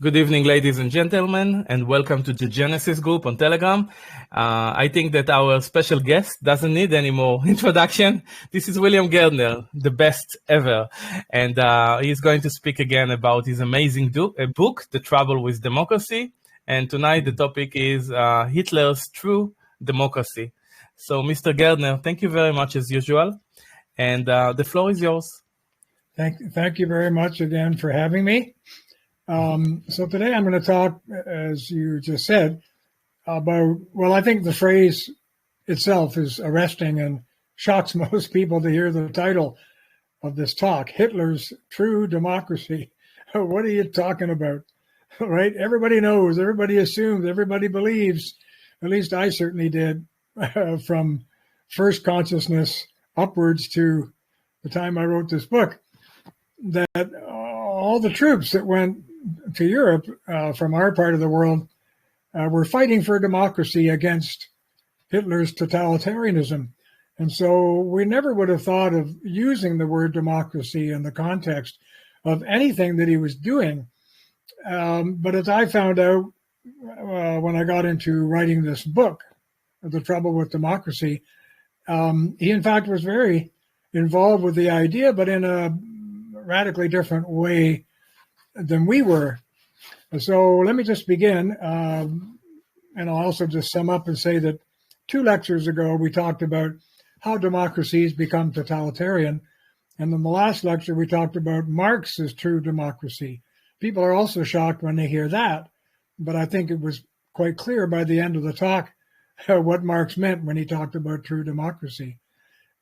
Good evening, ladies and gentlemen, and welcome to the Genesis group on Telegram. I think that our special guest doesn't need any more introduction. This is William Gairdner, the best ever. And he's going to speak again about his amazing book, The Trouble with Democracy. And tonight the topic is Hitler's True Democracy. So, Mr. Gairdner, thank you very much as usual. And the floor is yours. Thank you very much again for having me. So today I'm going to talk, as you just said, about, well, I think the phrase itself is arresting and shocks most people to hear the title of this talk, Hitler's True Democracy. What are you talking about? Right? Everybody knows, everybody assumes, everybody believes, at least I certainly did, from first consciousness upwards to the time I wrote this book, that all the troops that went to Europe from our part of the world were fighting for democracy against Hitler's totalitarianism. And so we never would have thought of using the word democracy in the context of anything that he was doing. But as I found out when I got into writing this book, The Trouble with Democracy, he in fact was very involved with the idea, but in a radically different way than we were. So let me just begin, and I'll also just sum up and say that 2 lectures ago we talked about how democracies become totalitarian, and in the last lecture we talked about Marx's true democracy. People are also shocked when they hear that, but I think it was quite clear by the end of the talk what Marx meant when he talked about true democracy.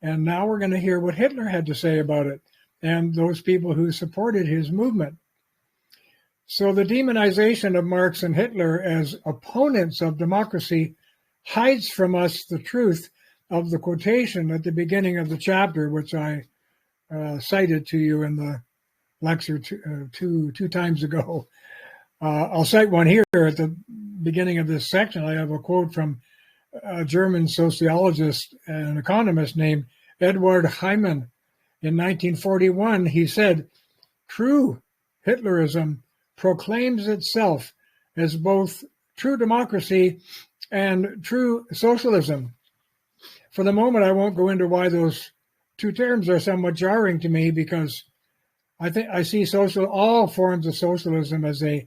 And now we're going to hear what Hitler had to say about it, and those people who supported his movement. So the demonization of Marx and Hitler as opponents of democracy hides from us the truth of the quotation at the beginning of the chapter, which I cited to you in the lecture two times ago. I'll cite one here at the beginning of this section. I have a quote from a German sociologist and economist named Edward Hyman. In 1941, he said, "True Hitlerism proclaims itself as both true democracy and true socialism." For the moment, I won't go into why those 2 terms are somewhat jarring to me, because I see all forms of socialism as a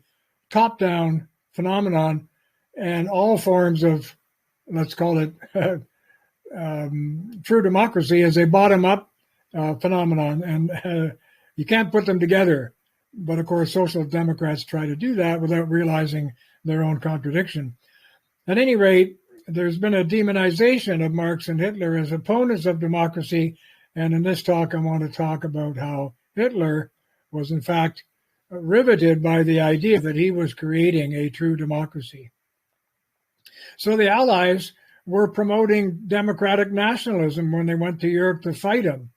top-down phenomenon, and all forms of, let's call it, true democracy as a bottom-up phenomenon, and you can't put them together. But of course, social democrats try to do that without realizing their own contradiction. At any rate, there's been a demonization of Marx and Hitler as opponents of democracy, and in this talk I want to talk about how Hitler was in fact riveted by the idea that he was creating a true democracy. So the Allies were promoting democratic nationalism when they went to Europe to fight him.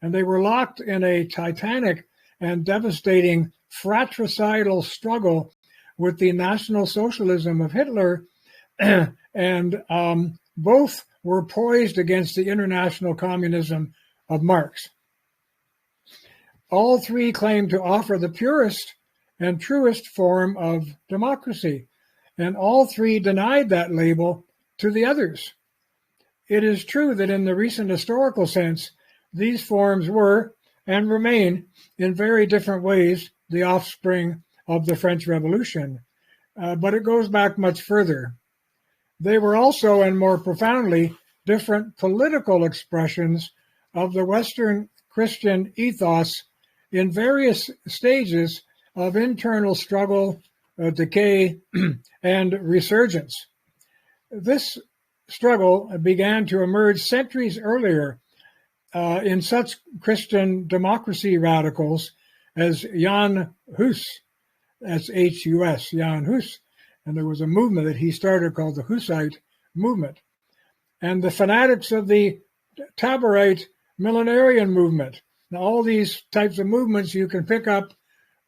And they were locked in a titanic and devastating fratricidal struggle with the National Socialism of Hitler, and both were poised against the international communism of Marx. All 3 claimed to offer the purest and truest form of democracy, and all 3 denied that label to the others. It is true that in the recent historical sense, these forms were and remain in very different ways the offspring of the French Revolution, but it goes back much further. They were also, and more profoundly, different political expressions of the Western Christian ethos in various stages of internal struggle, decay, and resurgence. This struggle began to emerge centuries earlier in such Christian democracy radicals as Jan Hus, that's H-U-S, Jan Hus, and there was a movement that he started called the Hussite movement, and the fanatics of the Taborite millenarian movement. Now, all these types of movements you can pick up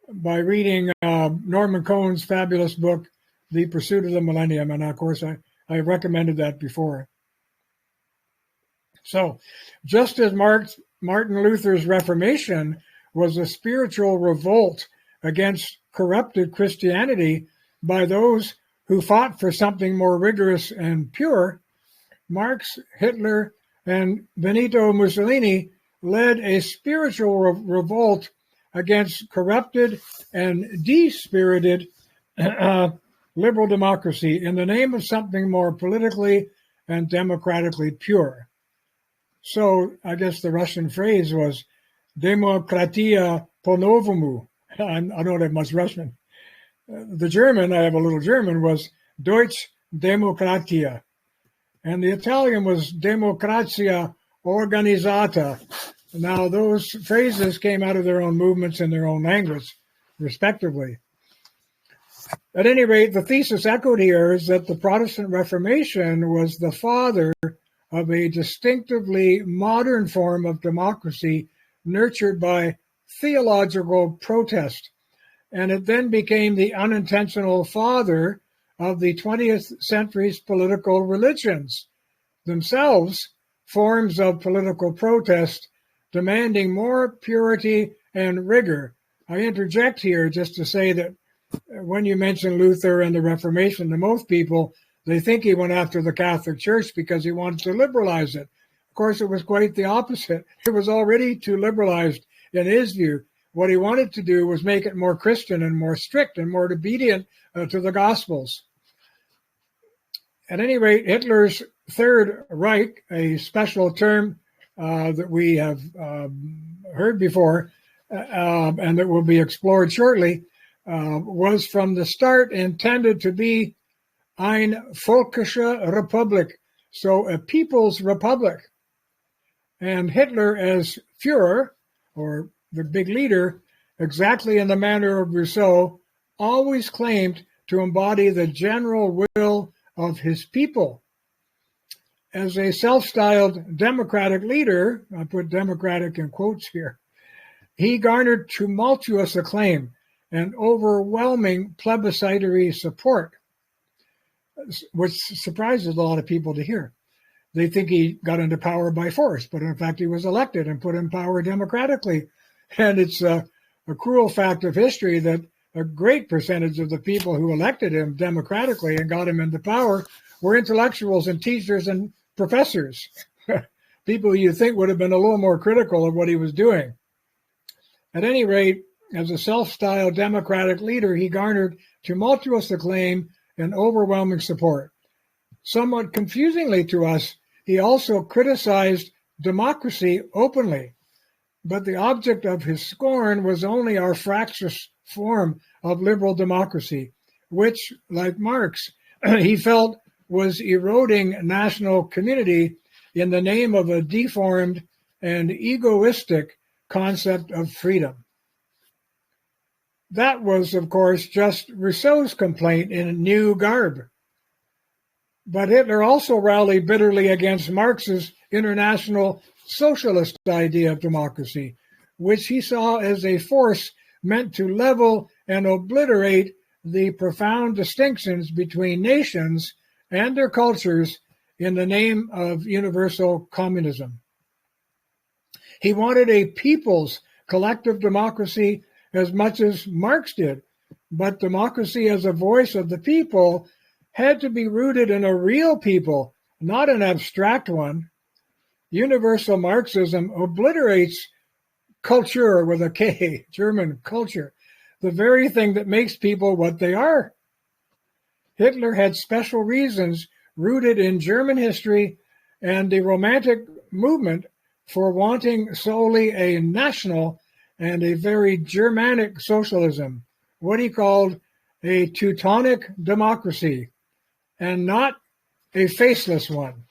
by reading Norman Cohen's fabulous book, The Pursuit of the Millennium, and of course I recommended that before. So, just as Martin Luther's Reformation was a spiritual revolt against corrupted Christianity by those who fought for something more rigorous and pure, Marx, Hitler, and Benito Mussolini led a spiritual revolt against corrupted and despirited liberal democracy in the name of something more politically and democratically pure. So I guess the Russian phrase was Demokratia po-novomu. I don't have much Russian. The German, I have a little German, was Deutsch Demokratia. And the Italian was Democrazia Organizzata. Now, those phrases came out of their own movements in their own language, respectively. At any rate, the thesis echoed here is that the Protestant Reformation was the father of a distinctively modern form of democracy nurtured by theological protest. And it then became the unintentional father of the 20th century's political religions, themselves forms of political protest demanding more purity and rigor. I interject here just to say that when you mention Luther and the Reformation, to most people, they think he went after the Catholic Church because he wanted to liberalize it. Of course, it was quite the opposite. It was already too liberalized in his view. What he wanted to do was make it more Christian and more strict and more obedient to the Gospels. At any rate, Hitler's Third Reich, a special term that we have heard before and that will be explored shortly, was from the start intended to be eine völkische Republik, so a people's republic. And Hitler as Führer, or the big leader, exactly in the manner of Rousseau, always claimed to embody the general will of his people. As a self-styled democratic leader, I put democratic in quotes here, he garnered tumultuous acclaim and overwhelming plebiscitary support, which surprises a lot of people to hear. They think he got into power by force, but in fact he was elected and put in power democratically. And it's a cruel fact of history that a great percentage of the people who elected him democratically and got him into power were intellectuals and teachers and professors, people you think would have been a little more critical of what he was doing. At any rate, as a self-styled democratic leader, he garnered tumultuous acclaim and overwhelming support. Somewhat confusingly to us, he also criticized democracy openly, but the object of his scorn was only our fractious form of liberal democracy, which, like Marx, he felt was eroding national community in the name of a deformed and egoistic concept of freedom. That was, of course, just Rousseau's complaint in new garb. But Hitler also rallied bitterly against Marx's international socialist idea of democracy, which he saw as a force meant to level and obliterate the profound distinctions between nations and their cultures in the name of universal communism. He wanted a people's collective democracy as much as Marx did, but democracy as a voice of the people had to be rooted in a real people, not an abstract one. Universal Marxism obliterates culture with a K, German culture, the very thing that makes people what they are. Hitler had special reasons rooted in German history and the Romantic movement for wanting solely a national and a very Germanic socialism, what he called a Teutonic democracy, and not a faceless one.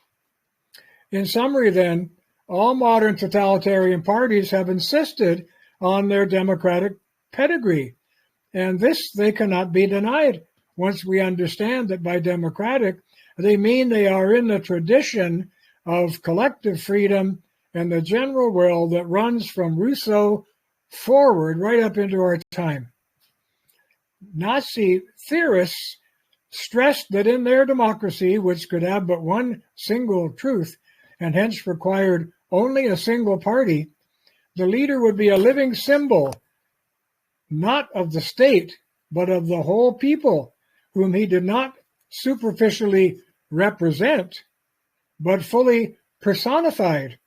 In summary, then, all modern totalitarian parties have insisted on their democratic pedigree, and this they cannot be denied once we understand that by democratic, they mean they are in the tradition of collective freedom and the general will that runs from Rousseau forward right up into our time. Nazi theorists stressed that in their democracy, which could have but one single truth and hence required only a single party, the leader would be a living symbol, not of the state, but of the whole people, whom he did not superficially represent, but fully personified,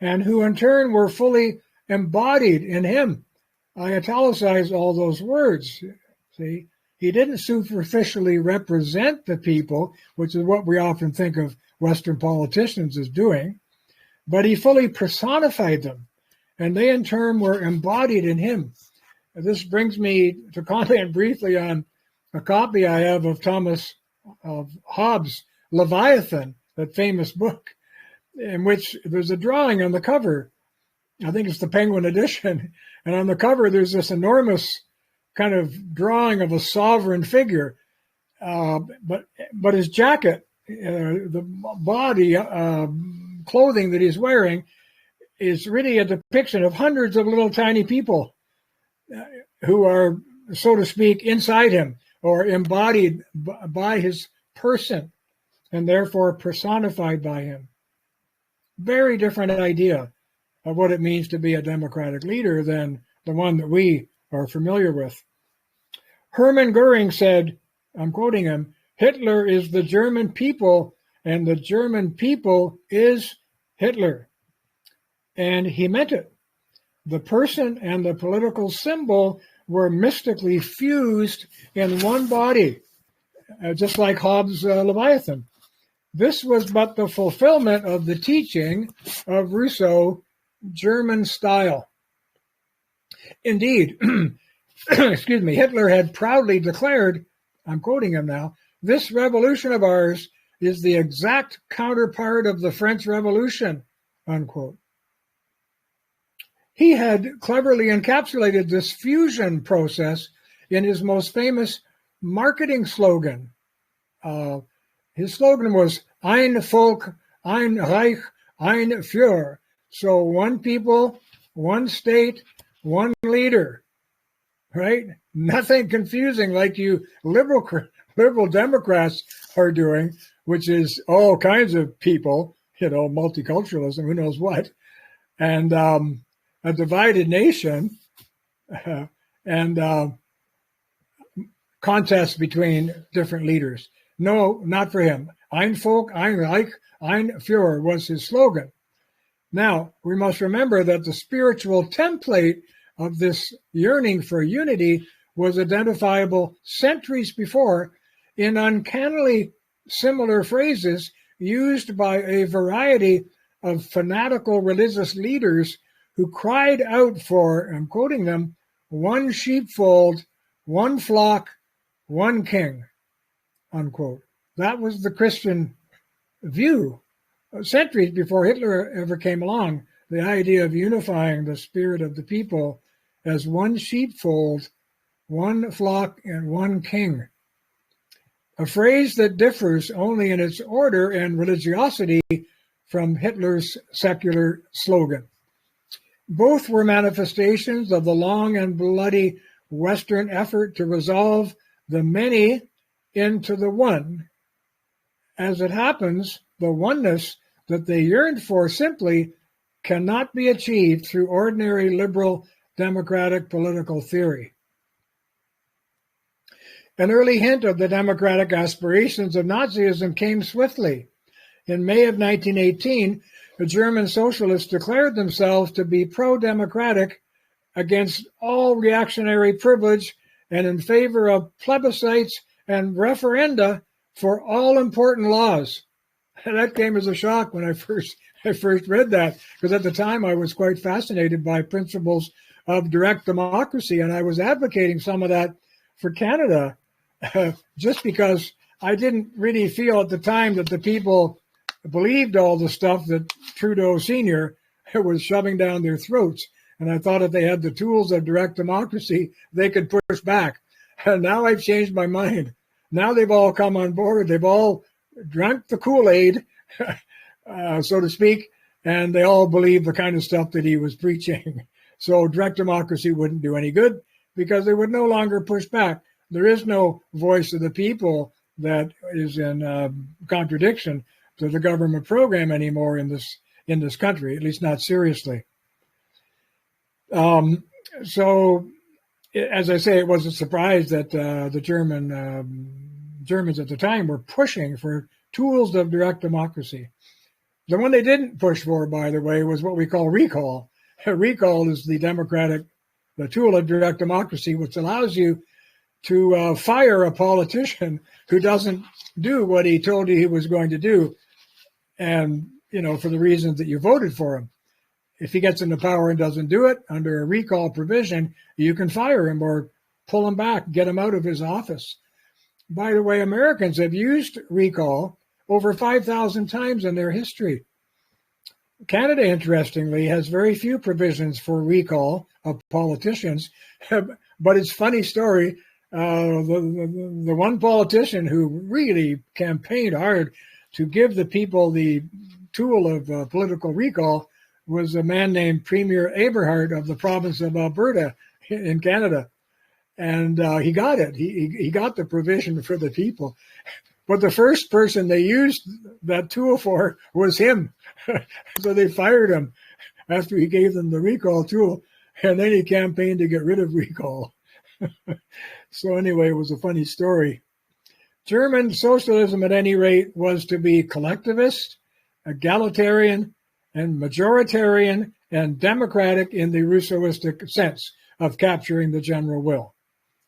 and who in turn were fully embodied in him. I italicized all those words. See, he didn't superficially represent the people, which is what we often think of Western politicians as doing, but he fully personified them, and they in turn were embodied in him. This brings me to comment briefly on a copy I have of Thomas Hobbes' Leviathan, that famous book, in which there's a drawing on the cover. I think it's the Penguin edition. And on the cover, there's this enormous kind of drawing of a sovereign figure. But his jacket, the body clothing that he's wearing, is really a depiction of hundreds of little tiny people who are, so to speak, inside him or embodied by his person and therefore personified by him. Very different idea of what it means to be a democratic leader than the one that we are familiar with. Hermann Goering said, I'm quoting him, "Hitler is the German people and the German people is Hitler." And he meant it. The person and the political symbol were mystically fused in one body, just like Hobbes' Leviathan. This was but the fulfillment of the teaching of Rousseau, German style. Indeed, excuse me, Hitler had proudly declared, I'm quoting him now, "This revolution of ours is the exact counterpart of the French Revolution," unquote. He had cleverly encapsulated this fusion process in his most famous marketing slogan. His slogan was "Ein Volk, ein Reich, ein Führer." So one people, one state, one leader, right? Nothing confusing like you liberal Democrats are doing, which is all kinds of people, multiculturalism, who knows what, and a divided nation and contests between different leaders. No, not for him. Ein Volk, ein Reich, ein Führer was his slogan. Now, we must remember that the spiritual template of this yearning for unity was identifiable centuries before in uncannily similar phrases used by a variety of fanatical religious leaders who cried out for, I'm quoting them, "one sheepfold, one flock, one king," unquote. That was the Christian view centuries before Hitler ever came along, the idea of unifying the spirit of the people as one sheepfold, one flock, and one king. A phrase that differs only in its order and religiosity from Hitler's secular slogan. Both were manifestations of the long and bloody Western effort to resolve the many into the one. As it happens, the oneness that they yearned for simply cannot be achieved through ordinary liberal democratic political theory. An early hint of the democratic aspirations of Nazism came swiftly. In May of 1918, the German socialists declared themselves to be pro-democratic against all reactionary privilege and in favor of plebiscites and referenda for all important laws. That came as a shock when I first read that, because at the time I was quite fascinated by principles of direct democracy, and I was advocating some of that for Canada, just because I didn't really feel at the time that the people believed all the stuff that Trudeau Sr. was shoving down their throats. And I thought if they had the tools of direct democracy, they could push back. And now I've changed my mind. Now they've all come on board. They've all drunk the Kool-Aid, so to speak, and they all believe the kind of stuff that he was preaching. So direct democracy wouldn't do any good because they would no longer push back. There is no voice of the people that is in contradiction to the government program anymore in this country, at least not seriously. So as I say, it was a surprise that the Germans at the time were pushing for tools of direct democracy. The one they didn't push for, by the way, was what we call recall. Recall is the tool of direct democracy, which allows you to fire a politician who doesn't do what he told you he was going to do, and for the reasons that you voted for him. If he gets into power and doesn't do it, under a recall provision, you can fire him or pull him back, get him out of his office. By the way, Americans have used recall over 5,000 times in their history. Canada, interestingly, has very few provisions for recall of politicians, but it's a funny story. The one politician who really campaigned hard to give the people the tool of political recall was a man named Premier Eberhard of the province of Alberta in Canada. And he got it. He got the provision for the people. But the first person they used that tool for was him. So they fired him after he gave them the recall tool. And then he campaigned to get rid of recall. So anyway, it was a funny story. German socialism, at any rate, was to be collectivist, egalitarian, and majoritarian, and democratic in the Rousseauistic sense of capturing the general will,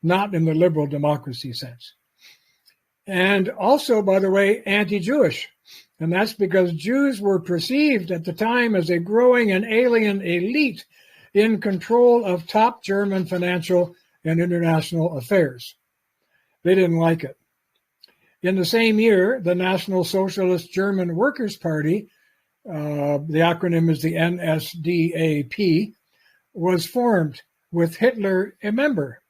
not in the liberal democracy sense. And also, by the way, anti-Jewish. And that's because Jews were perceived at the time as a growing and alien elite in control of top German financial and international affairs. They didn't like it. In the same year, the National Socialist German Workers' Party, the acronym is the NSDAP, was formed with Hitler a member.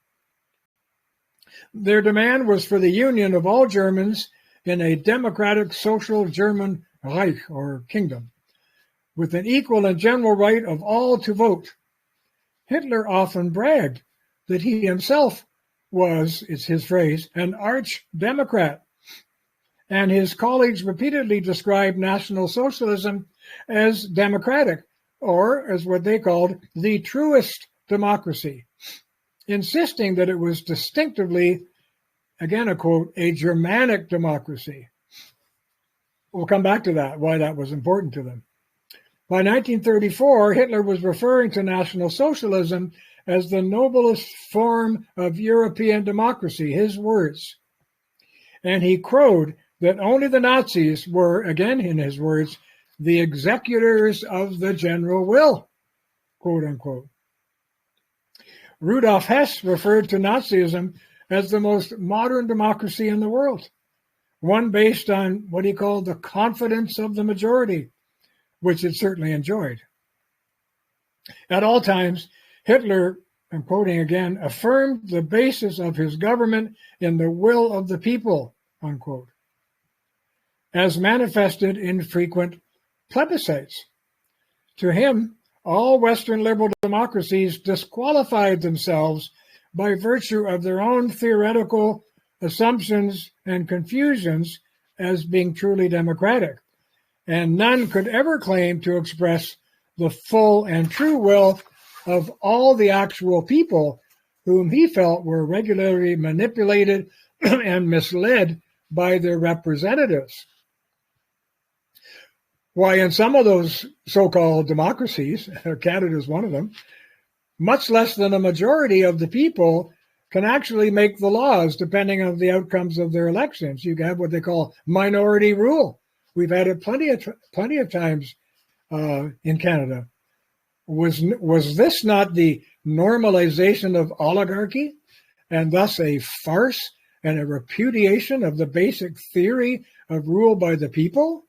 Their demand was for the union of all Germans in a democratic social German Reich, or kingdom, with an equal and general right of all to vote. Hitler often bragged that he himself was, it's his phrase, an arch-democrat, and his colleagues repeatedly described National Socialism as democratic, or as what they called the truest democracy, insisting that it was distinctively, again a quote, a Germanic democracy. We'll come back to that, why that was important to them. By 1934, Hitler was referring to National Socialism as the noblest form of European democracy, his words. And he crowed that only the Nazis were, again in his words, the executors of the general will, quote unquote. Rudolf Hess referred to Nazism as the most modern democracy in the world, one based on what he called the confidence of the majority, which it certainly enjoyed. At all times, Hitler, I'm quoting again, affirmed the basis of his government in the will of the people, unquote, as manifested in frequent plebiscites. To him, all Western liberal democracies disqualified themselves by virtue of their own theoretical assumptions and confusions as being truly democratic, and none could ever claim to express the full and true will of all the actual people whom he felt were regularly manipulated and misled by their representatives. Why, in some of those so-called democracies, Canada is one of them, much less than a majority of the people can actually make the laws depending on the outcomes of their elections. You have what they call minority rule. We've had it plenty of times in Canada. Was this not the normalization of oligarchy, and thus a farce and a repudiation of the basic theory of rule by the people?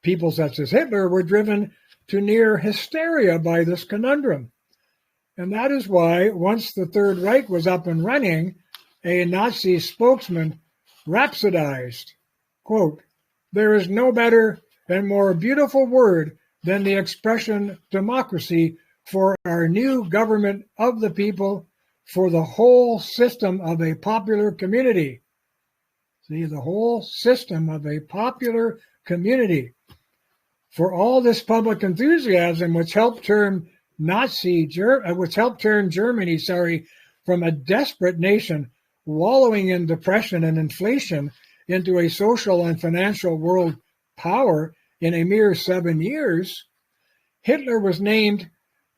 People such as Hitler were driven to near hysteria by this conundrum. And that is why, once the Third Reich was up and running, a Nazi spokesman rhapsodized, quote, "There is no better and more beautiful word than the expression democracy for our new government of the people, for the whole system of a popular community." See, the whole system of a popular community. For all this public enthusiasm, which helped turn Germany, from a desperate nation wallowing in depression and inflation into a social and financial world power in a mere 7 years, Hitler was named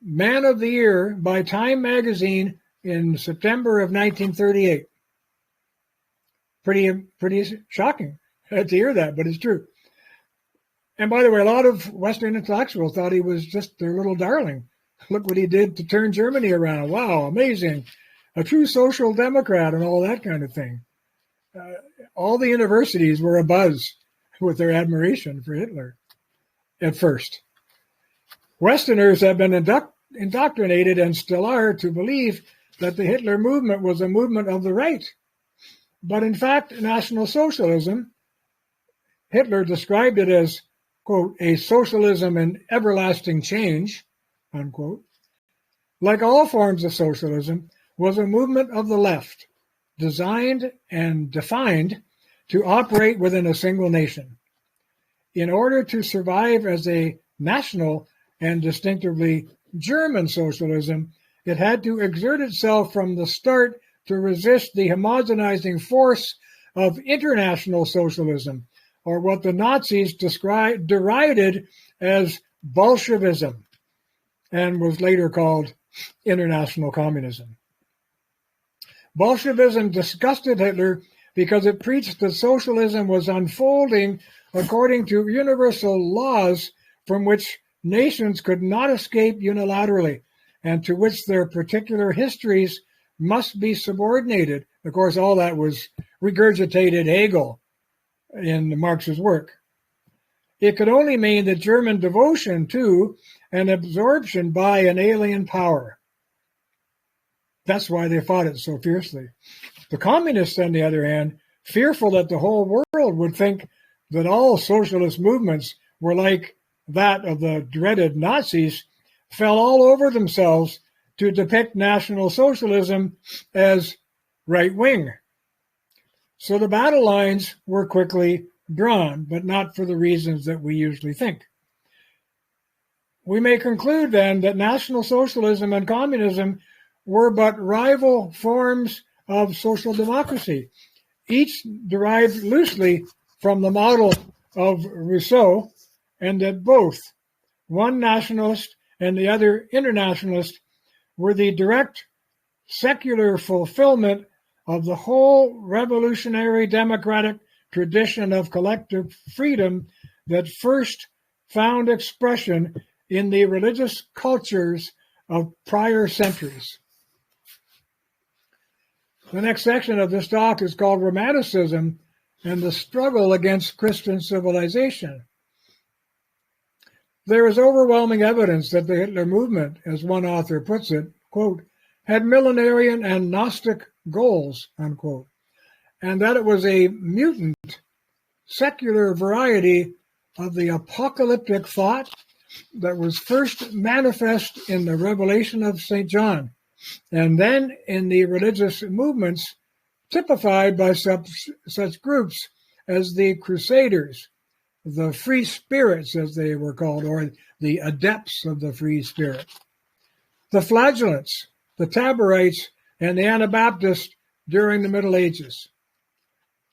Man of the Year by Time magazine in September of 1938. Pretty shocking to hear that, but it's true. And by the way, a lot of Western intellectuals thought he was just their little darling. Look what he did to turn Germany around. Wow, amazing. A true social democrat and all that kind of thing. All the universities were abuzz with their admiration for Hitler at first. Westerners have been indoctrinated and still are to believe that the Hitler movement was a movement of the right. But in fact, National Socialism, Hitler described it as, quote, a socialism in everlasting change, unquote, like all forms of socialism, was a movement of the left, designed and defined to operate within a single nation. In order to survive as a national and distinctively German socialism, it had to exert itself from the start to resist the homogenizing force of international socialism, or what the Nazis derided as Bolshevism, and was later called international communism. Bolshevism disgusted Hitler because it preached that socialism was unfolding according to universal laws from which nations could not escape unilaterally, and to which their particular histories must be subordinated. Of course, all that was regurgitated Hegel in Marx's work. It could only mean the German devotion to and absorption by an alien power. That's why they fought it so fiercely. The communists, on the other hand, fearful that the whole world would think that all socialist movements were like that of the dreaded Nazis, fell all over themselves to depict National Socialism as right-wing. So the battle lines were quickly drawn, but not for the reasons that we usually think. We may conclude then that National Socialism and communism were but rival forms of social democracy, each derived loosely from the model of Rousseau, and that both, one nationalist and the other internationalist, were the direct secular fulfillment of the whole revolutionary democratic tradition of collective freedom that first found expression in the religious cultures of prior centuries. The next section of this talk is called Romanticism and the Struggle Against Christian Civilization. There is overwhelming evidence that the Hitler movement, as one author puts it, quote, had millenarian and Gnostic goals, unquote, and that it was a mutant, secular variety of the apocalyptic thought that was first manifest in the Revelation of St. John, and then in the religious movements typified by such groups as the Crusaders, the Free Spirits, as they were called, or the adepts of the Free Spirit, the Flagellants, the Taborites, and the Anabaptists during the Middle Ages.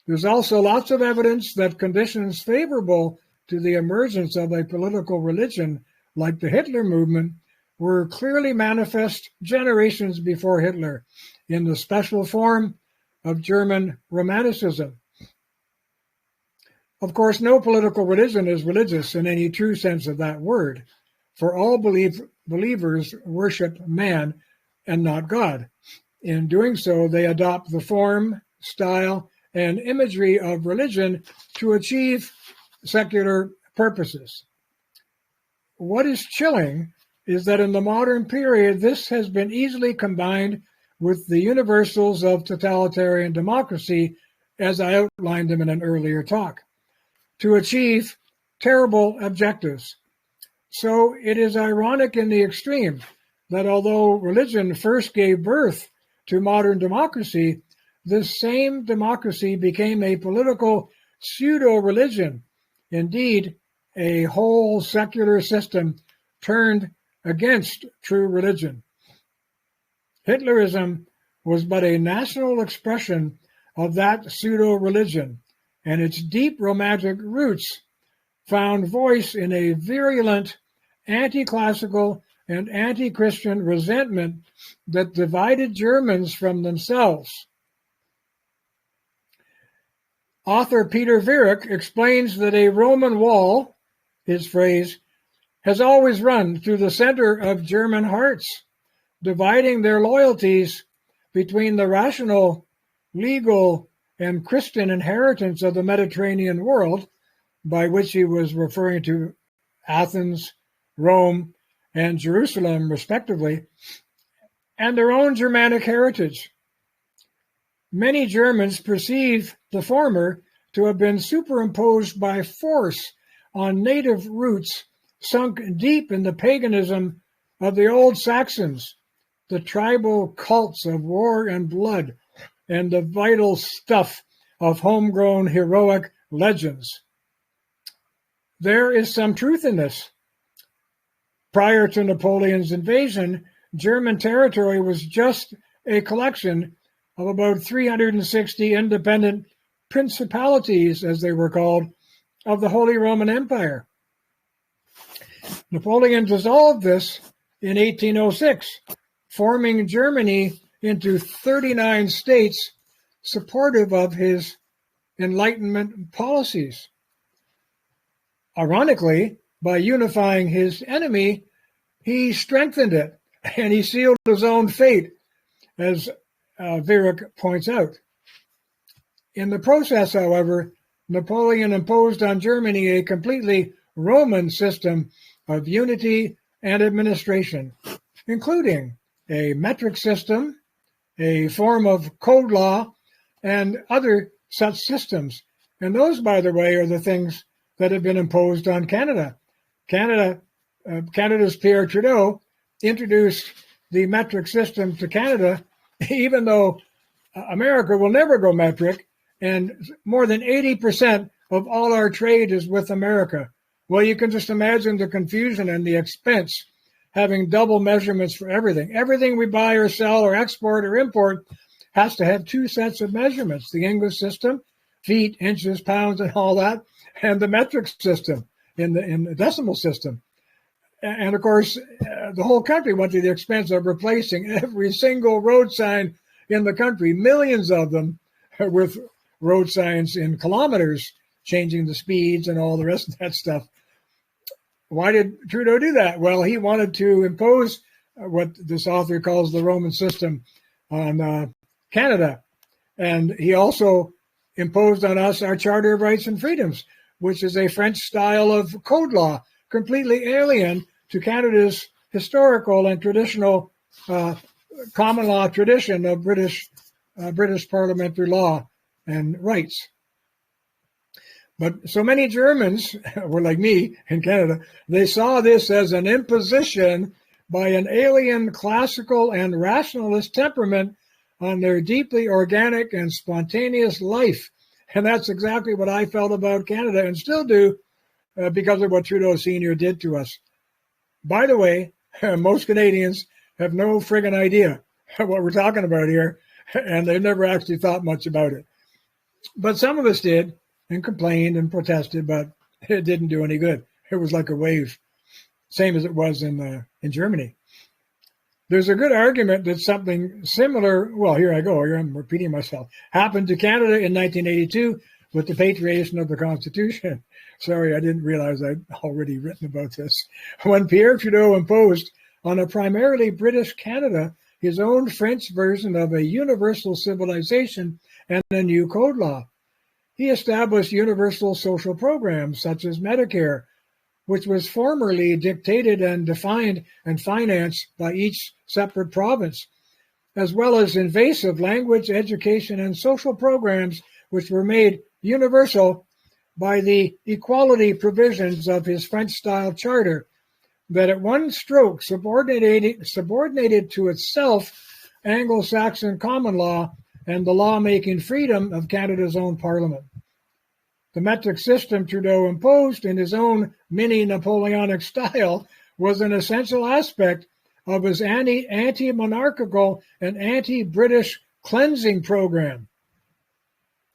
There's also lots of evidence that conditions favorable to the emergence of a political religion like the Hitler movement were clearly manifest generations before Hitler in the special form of German Romanticism. Of course, no political religion is religious in any true sense of that word, for all believers worship man and not God. In doing so, they adopt the form, style, and imagery of religion to achieve secular purposes. What is chilling is that in the modern period, this has been easily combined with the universals of totalitarian democracy, as I outlined them in an earlier talk, to achieve terrible objectives. So it is ironic in the extreme that although religion first gave birth to modern democracy, this same democracy became a political pseudo-religion, indeed a whole secular system turned against true religion. Hitlerism was but a national expression of that pseudo-religion, and its deep romantic roots found voice in a virulent anti-classical and anti-Christian resentment that divided Germans from themselves. Author Peter Viereck explains that a Roman wall, his phrase, has always run through the center of German hearts, dividing their loyalties between the rational, legal, and Christian inheritance of the Mediterranean world, by which he was referring to Athens, Rome, and Jerusalem, respectively, and their own Germanic heritage. Many Germans perceive the former to have been superimposed by force on native roots sunk deep in the paganism of the old Saxons, the tribal cults of war and blood, and the vital stuff of homegrown heroic legends. There is some truth in this. Prior to Napoleon's invasion, German territory was just a collection of about 360 independent principalities, as they were called, of the Holy Roman Empire. Napoleon dissolved this in 1806, forming Germany into 39 states supportive of his Enlightenment policies. Ironically, by unifying his enemy, he strengthened it, and he sealed his own fate, as Viereck points out. In the process, however, Napoleon imposed on Germany a completely Roman system of unity and administration, including a metric system, a form of code law, and other such systems. And those, by the way, are the things that have been imposed on Canada. Canada's Pierre Trudeau introduced the metric system to Canada, even though America will never go metric, and more than 80% of all our trade is with America. Well, you can just imagine the confusion and the expense having double measurements for everything. Everything we buy or sell or export or import has to have two sets of measurements: the English system, feet, inches, pounds, and all that, and the metric system in the decimal system. And of course, the whole country went to the expense of replacing every single road sign in the country, millions of them, with road signs in kilometers, changing the speeds and all the rest of that stuff. Why did Trudeau do that? Well, he wanted to impose what this author calls the Roman system on Canada. And he also imposed on us our Charter of Rights and Freedoms, which is a French style of code law, completely alien to Canada's historical and traditional common law tradition of British parliamentary law and rights. But so many Germans were like me in Canada. They saw this as an imposition by an alien classical and rationalist temperament on their deeply organic and spontaneous life. And that's exactly what I felt about Canada and still do because of what Trudeau Sr. did to us. By the way, most Canadians have no friggin' idea what we're talking about here, and they've never actually thought much about it. But some of us did and complained and protested, but it didn't do any good. It was like a wave, same as it was in Germany. There's a good argument that something similar, well, here I'm repeating myself, happened to Canada in 1982 with the patriation of the Constitution. Sorry, I didn't realize I'd already written about this. When Pierre Trudeau imposed on a primarily British Canada his own French version of a universal civilization and a new code law, he established universal social programs such as Medicare, which was formerly dictated and defined and financed by each separate province, as well as invasive language, education, and social programs which were made universal by the equality provisions of his French-style charter that at one stroke subordinated to itself Anglo-Saxon common law and the lawmaking freedom of Canada's own parliament. The metric system Trudeau imposed in his own mini-Napoleonic style was an essential aspect of his anti-monarchical and anti-British cleansing program.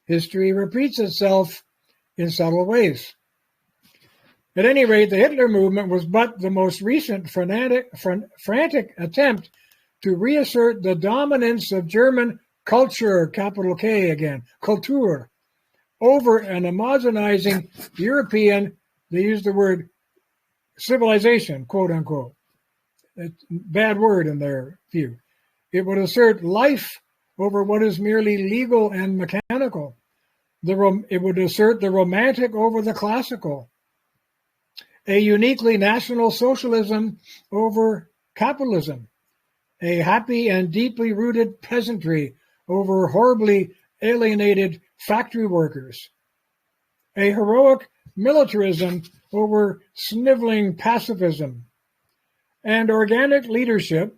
History repeats itself in subtle ways. At any rate, the Hitler movement was but the most recent frantic attempt to reassert the dominance of German culture, capital K again, Kultur, over an homogenizing European, they use the word civilization, quote unquote. It's a bad word in their view. It would assert life over what is merely legal and mechanical. It would assert the romantic over the classical. A uniquely national socialism over capitalism. A happy and deeply rooted peasantry over horribly alienated factory workers. A heroic militarism over sniveling pacifism. And organic leadership,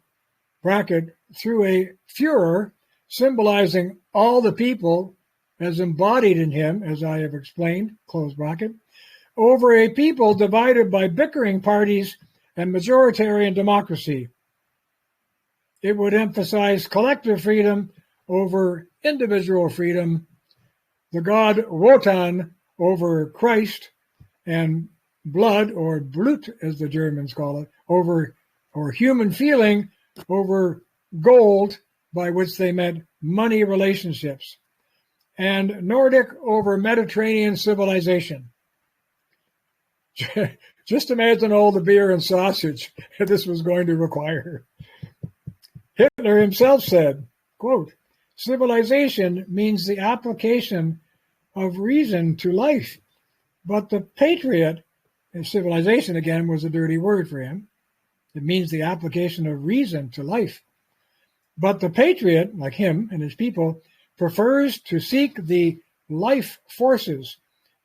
bracket, through a Führer symbolizing all the people as embodied in him, as I have explained, close bracket, over a people divided by bickering parties and majoritarian democracy. It would emphasize collective freedom over individual freedom, the god Wotan over Christ, and blood, or Blut as the Germans call it, over, or human feeling over gold, by which they meant money relationships, and Nordic over Mediterranean civilization. Just imagine all the beer and sausage this was going to require. Hitler himself said, quote, civilization means the application of reason to life, but the patriot, and civilization again was a dirty word for him, it means the application of reason to life. But the patriot, like him and his people, prefers to seek the life forces,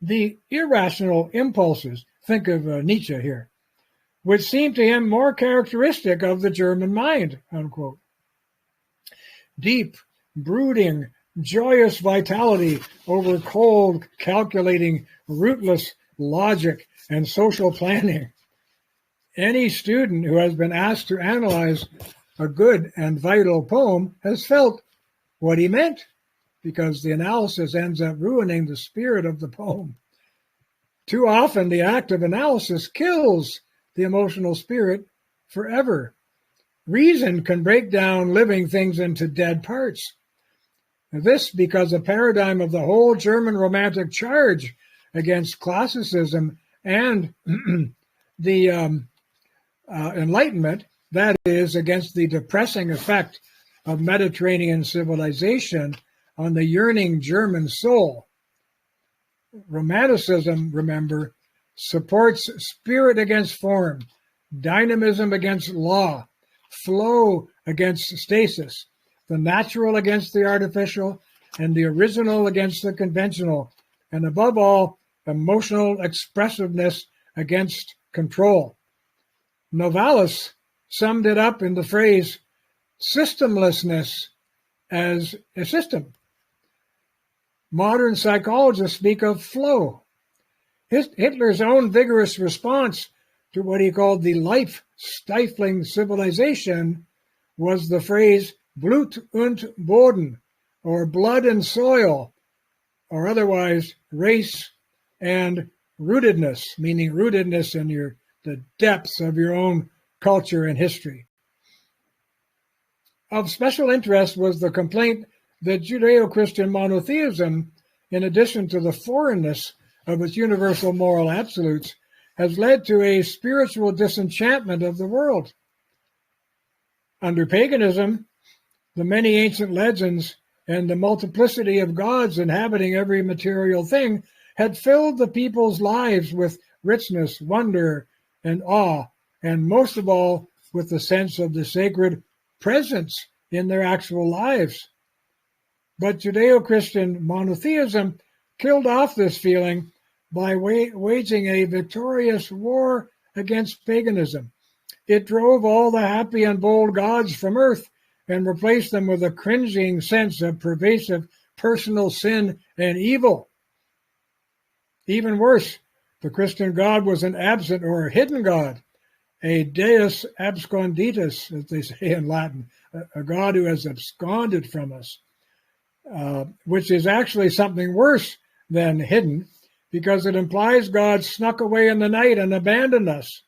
the irrational impulses, think of Nietzsche here, which seem to him more characteristic of the German mind, unquote. Deep, brooding, joyous vitality over cold, calculating, rootless logic and social planning. Any student who has been asked to analyze a good and vital poem has felt what he meant, because the analysis ends up ruining the spirit of the poem. Too often, the act of analysis kills the emotional spirit forever. Reason can break down living things into dead parts. This because a paradigm of the whole German Romantic charge against classicism and the Enlightenment, that is, against the depressing effect of Mediterranean civilization on the yearning German soul. Romanticism, remember, supports spirit against form, dynamism against law, flow against stasis, the natural against the artificial, and the original against the conventional, and above all, emotional expressiveness against control. Novalis summed it up in the phrase, systemlessness as a system. Modern psychologists speak of flow. Hitler's own vigorous response to what he called the life-stifling civilization was the phrase Blut und Boden, or blood and soil, or otherwise race and rootedness, meaning rootedness in the depths of your own culture and history. Of special interest was the complaint that Judeo-Christian monotheism, in addition to the foreignness of its universal moral absolutes, has led to a spiritual disenchantment of the world. Under paganism, the many ancient legends and the multiplicity of gods inhabiting every material thing had filled the people's lives with richness, wonder, and awe, and most of all, with the sense of the sacred presence in their actual lives. But Judeo-Christian monotheism killed off this feeling by waging a victorious war against paganism. It drove all the happy and bold gods from earth and replaced them with a cringing sense of pervasive personal sin and evil. Even worse, the Christian God was an absent or a hidden God, a deus absconditus, as they say in Latin, a God who has absconded from us, which is actually something worse than hidden, because it implies God snuck away in the night and abandoned us.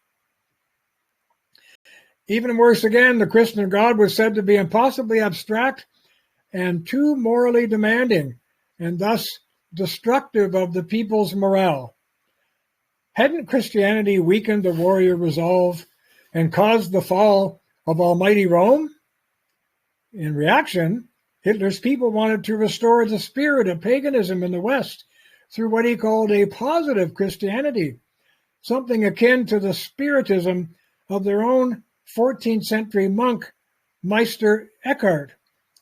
Even worse again, the Christian God was said to be impossibly abstract and too morally demanding, and thus destructive of the people's morale. Hadn't Christianity weakened the warrior resolve and caused the fall of almighty Rome? In reaction, Hitler's people wanted to restore the spirit of paganism in the West through what he called a positive Christianity, something akin to the spiritism of their own 14th century monk, Meister Eckhart,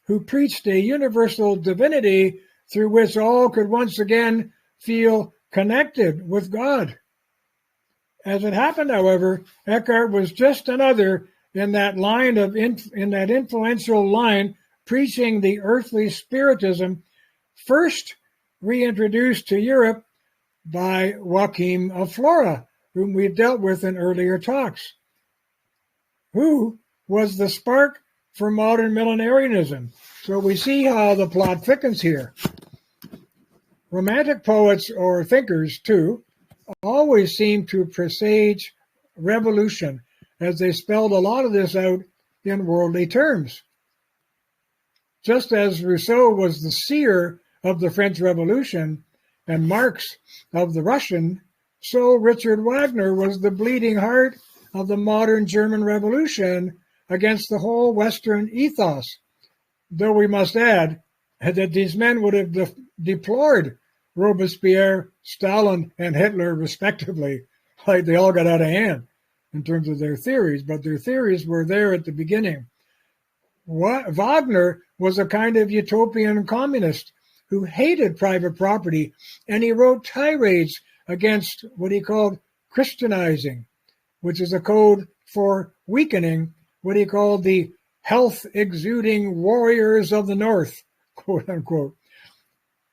who preached a universal divinity through which all could once again feel connected with God. As it happened, however, Eckhart was just another in that line of in that influential line preaching the earthly spiritism first reintroduced to Europe by Joachim of Flora, whom we've dealt with in earlier talks, who was the spark for modern millenarianism. So we see how the plot thickens here. Romantic poets, or thinkers too, always seem to presage revolution, as they spelled a lot of this out in worldly terms. Just as Rousseau was the seer of the French Revolution and Marx of the Russian, so Richard Wagner was the bleeding heart of the modern German Revolution against the whole Western ethos, though we must add that these men would have deplored Robespierre, Stalin, and Hitler respectively. Like they all got out of hand in terms of their theories, but their theories were there at the beginning. Wagner was a kind of utopian communist who hated private property, and he wrote tirades against what he called Christianizing, which is a code for weakening what he called the health-exuding warriors of the North, quote unquote.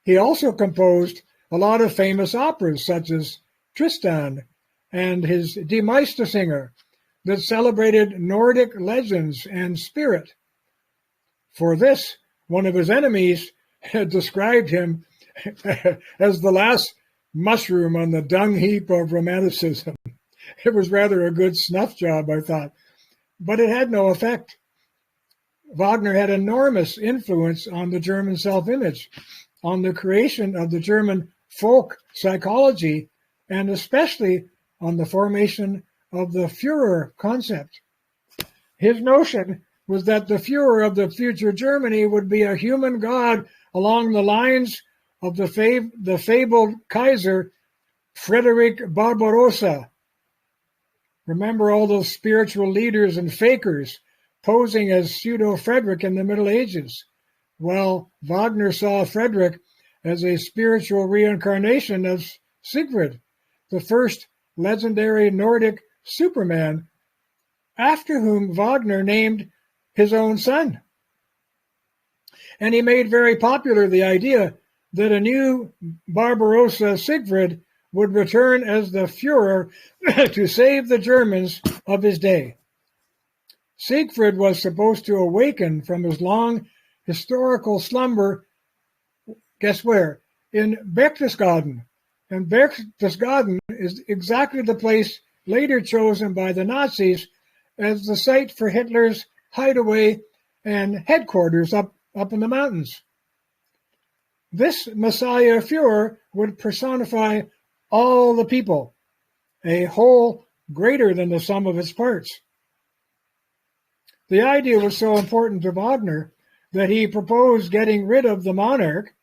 He also composed a lot of famous operas, such as Tristan and his Die Meistersinger, that celebrated Nordic legends and spirit. For this, one of his enemies had described him as the last mushroom on the dung heap of Romanticism. It was rather a good snuff job, I thought, but it had no effect. Wagner had enormous influence on the German self-image, on the creation of the German folk psychology, and especially on the formation of the Führer concept. His notion was that the Führer of the future Germany would be a human god along the lines of the fabled Kaiser Frederick Barbarossa. Remember all those spiritual leaders and fakers posing as pseudo-Frederick in the Middle Ages? Well, Wagner saw Frederick as a spiritual reincarnation of Siegfried, the first legendary Nordic Superman, after whom Wagner named his own son. And he made very popular the idea that a new Barbarossa Siegfried would return as the Führer to save the Germans of his day. Siegfried was supposed to awaken from his long historical slumber, guess where? In Berchtesgaden. And Berchtesgaden is exactly the place later chosen by the Nazis as the site for Hitler's hideaway and headquarters up in the mountains. This Messiah Führer would personify all the people, a whole greater than the sum of its parts. The idea was so important to Wagner that he proposed getting rid of the monarch,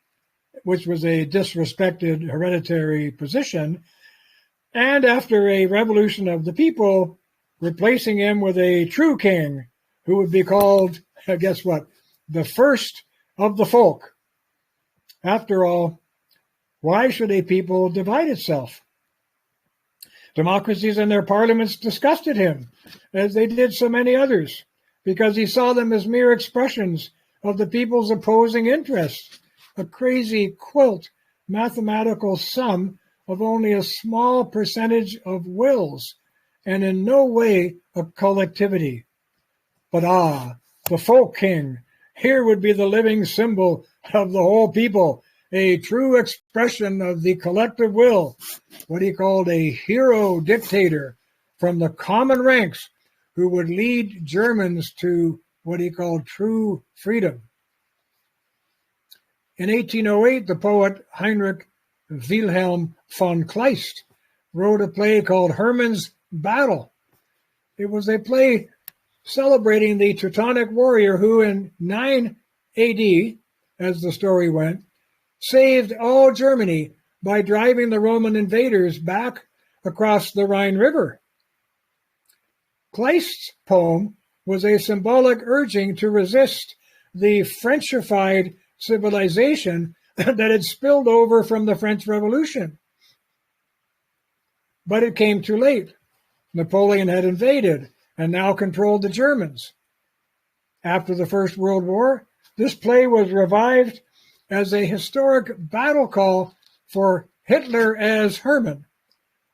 which was a disrespected hereditary position, and after a revolution of the people, replacing him with a true king who would be called, guess what, the first of the folk. After all, why should a people divide itself? Democracies and their parliaments disgusted him, as they did so many others, because he saw them as mere expressions of the people's opposing interests, a crazy quilt mathematical sum of only a small percentage of wills, and in no way a collectivity. But the folk king, here would be the living symbol of the whole people, a true expression of the collective will, what he called a hero dictator from the common ranks who would lead Germans to what he called true freedom. In 1808, the poet Heinrich Wilhelm von Kleist wrote a play called Hermann's Battle. It was a play celebrating the Teutonic warrior who in 9 AD, as the story went, saved all Germany by driving the Roman invaders back across the Rhine River. Kleist's poem was a symbolic urging to resist the Frenchified civilization that had spilled over from the French Revolution. But it came too late. Napoleon had invaded and now controlled the Germans. After the First World War, this play was revived as a historic battle call for Hitler as Hermann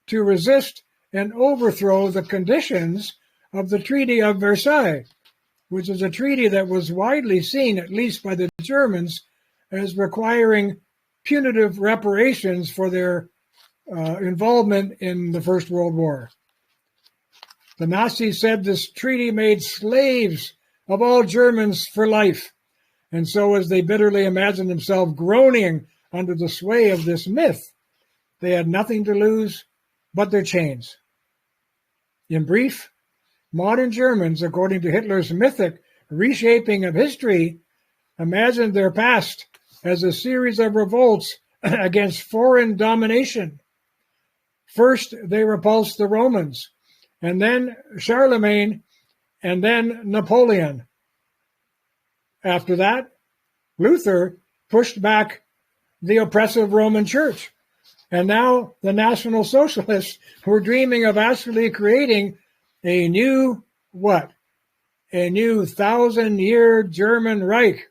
to resist and overthrow the conditions of the Treaty of Versailles, which is a treaty that was widely seen, at least by the Germans, as requiring punitive reparations for their involvement in the First World War. The Nazis said this treaty made slaves of all Germans for life, and so as they bitterly imagined themselves groaning under the sway of this myth, they had nothing to lose but their chains. In brief, modern Germans, according to Hitler's mythic reshaping of history, imagined their past as a series of revolts against foreign domination. First, they repulsed the Romans, and then Charlemagne, and then Napoleon. After that, Luther pushed back the oppressive Roman Church, and now the National Socialists were dreaming of actually creating a new, what? A new 1,000-year German Reich.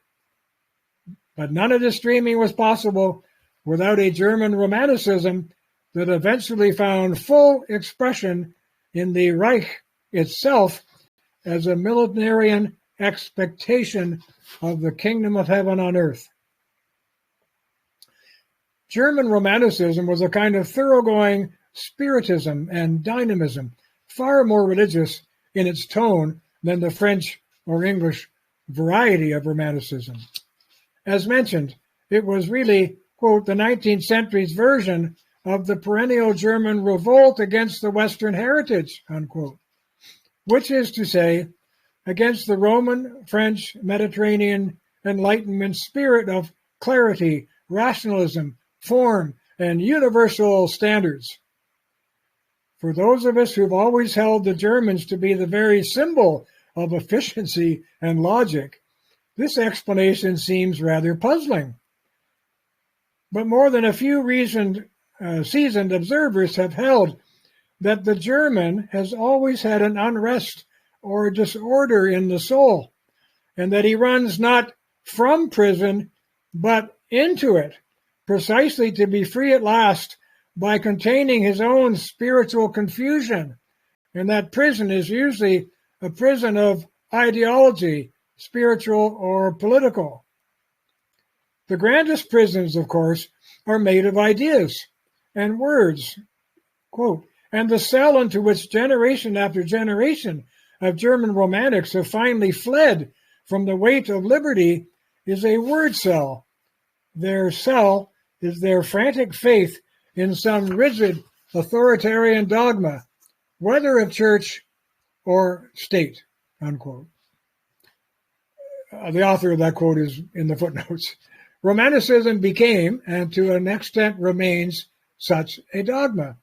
But none of this dreaming was possible without a German Romanticism that eventually found full expression in the Reich itself as a millenarian expectation of the kingdom of heaven on earth. German Romanticism was a kind of thoroughgoing spiritism and dynamism, far more religious in its tone than the French or English variety of Romanticism. As mentioned, it was really, quote, the 19th century's version of the perennial German revolt against the Western heritage, unquote, which is to say, against the Roman, French, Mediterranean Enlightenment spirit of clarity, rationalism, form, and universal standards. For those of us who've always held the Germans to be the very symbol of efficiency and logic, this explanation seems rather puzzling. But more than a few seasoned observers have held that the German has always had an unrest or disorder in the soul, and that he runs not from prison, but into it, precisely to be free at last by containing his own spiritual confusion, and that prison is usually a prison of ideology, spiritual or political. The grandest prisons, of course, are made of ideas and words, quote, and the cell into which generation after generation of German romantics have finally fled from the weight of liberty is a word cell. Their cell is their frantic faith in some rigid authoritarian dogma, whether of church or state, unquote. The author of that quote is in the footnotes. Romanticism became, and to an extent remains, such a dogma.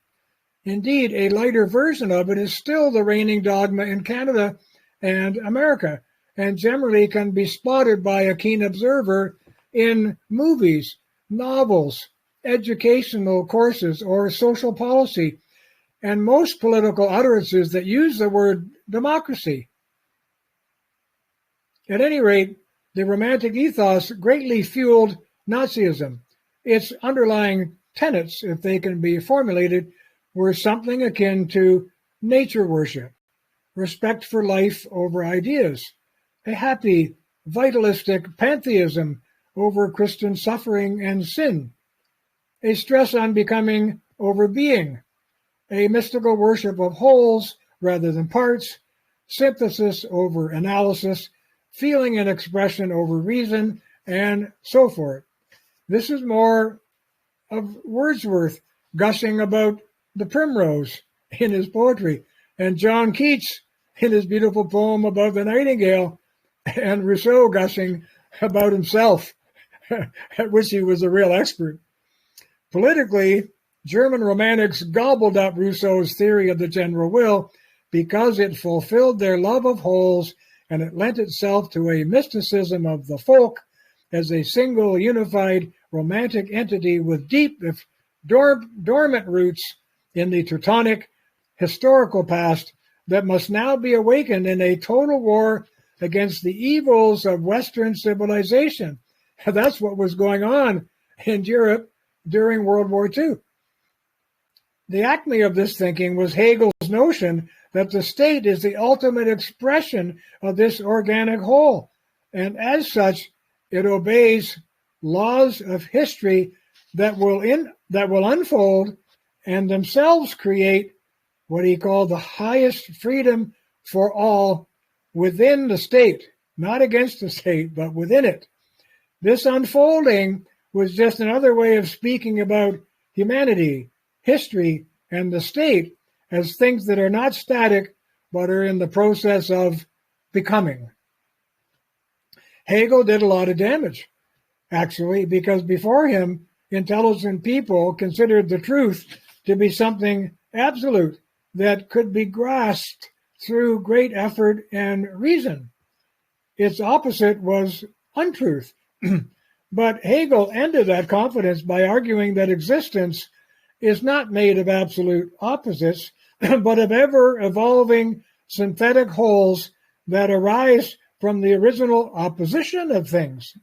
Indeed, a lighter version of it is still the reigning dogma in Canada and America, and generally can be spotted by a keen observer in movies, novels, educational courses, or social policy, and most political utterances that use the word democracy. At any rate, the Romantic ethos greatly fueled Nazism. Its underlying tenets, if they can be formulated, were something akin to nature worship, respect for life over ideas, a happy, vitalistic pantheism over Christian suffering and sin, a stress on becoming over being, a mystical worship of wholes rather than parts, synthesis over analysis, feeling and expression over reason, and so forth. This is more of Wordsworth gushing about the primrose in his poetry, and John Keats in his beautiful poem about the nightingale, and Rousseau gushing about himself, at which he was a real expert. Politically, German Romantics gobbled up Rousseau's theory of the general will because it fulfilled their love of wholes, and it lent itself to a mysticism of the folk as a single unified romantic entity with deep, if dormant roots in the Teutonic historical past that must now be awakened in a total war against the evils of Western civilization. That's what was going on in Europe during World War II. The acme of this thinking was Hegel's notion that the state is the ultimate expression of this organic whole, and as such, it obeys laws of history that will unfold and themselves create what he called the highest freedom for all within the state, not against the state, but within it. This unfolding was just another way of speaking about humanity, history, and the state as things that are not static, but are in the process of becoming. Hegel did a lot of damage, actually, because before him, intelligent people considered the truth to be something absolute that could be grasped through great effort and reason. Its opposite was untruth. But Hegel ended that confidence by arguing that existence is not made of absolute opposites, but of ever-evolving synthetic wholes that arise from the original opposition of things.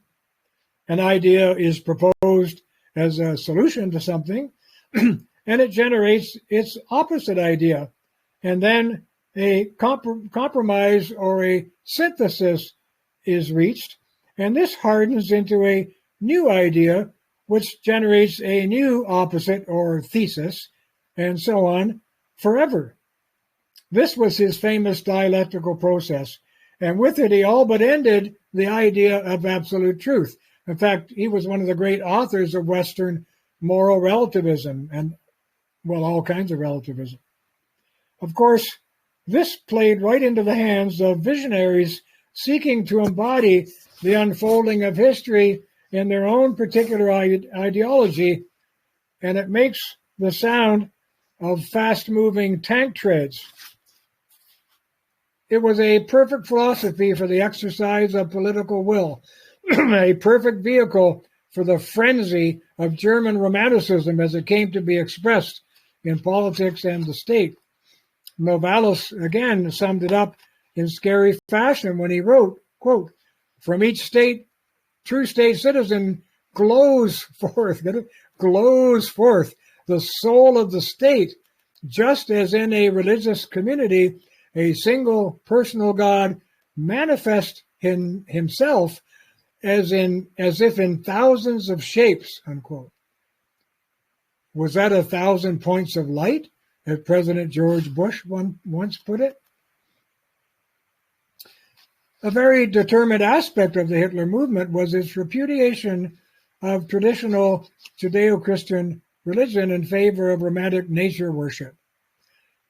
An idea is proposed as a solution to something, and it generates its opposite idea. And then a compromise or a synthesis is reached, and this hardens into a new idea, which generates a new opposite or thesis, and so on forever. This was his famous dialectical process, and with it he all but ended the idea of absolute truth. In fact, he was one of the great authors of Western moral relativism and, well, all kinds of relativism. Of course, this played right into the hands of visionaries seeking to embody the unfolding of history in their own particular ideology, and it makes the sound of fast-moving tank treads. It was a perfect philosophy for the exercise of political will, a perfect vehicle for the frenzy of German Romanticism as it came to be expressed in politics and the state. Novalis again summed it up in scary fashion when he wrote, quote, "From each state, true state citizen glows forth the soul of the state, just as in a religious community, a single personal God manifests in himself as if in thousands of shapes," unquote. Was that 1,000 points of light, as President George Bush once put it? A very determined aspect of the Hitler movement was its repudiation of traditional Judeo-Christian religion in favor of romantic nature worship.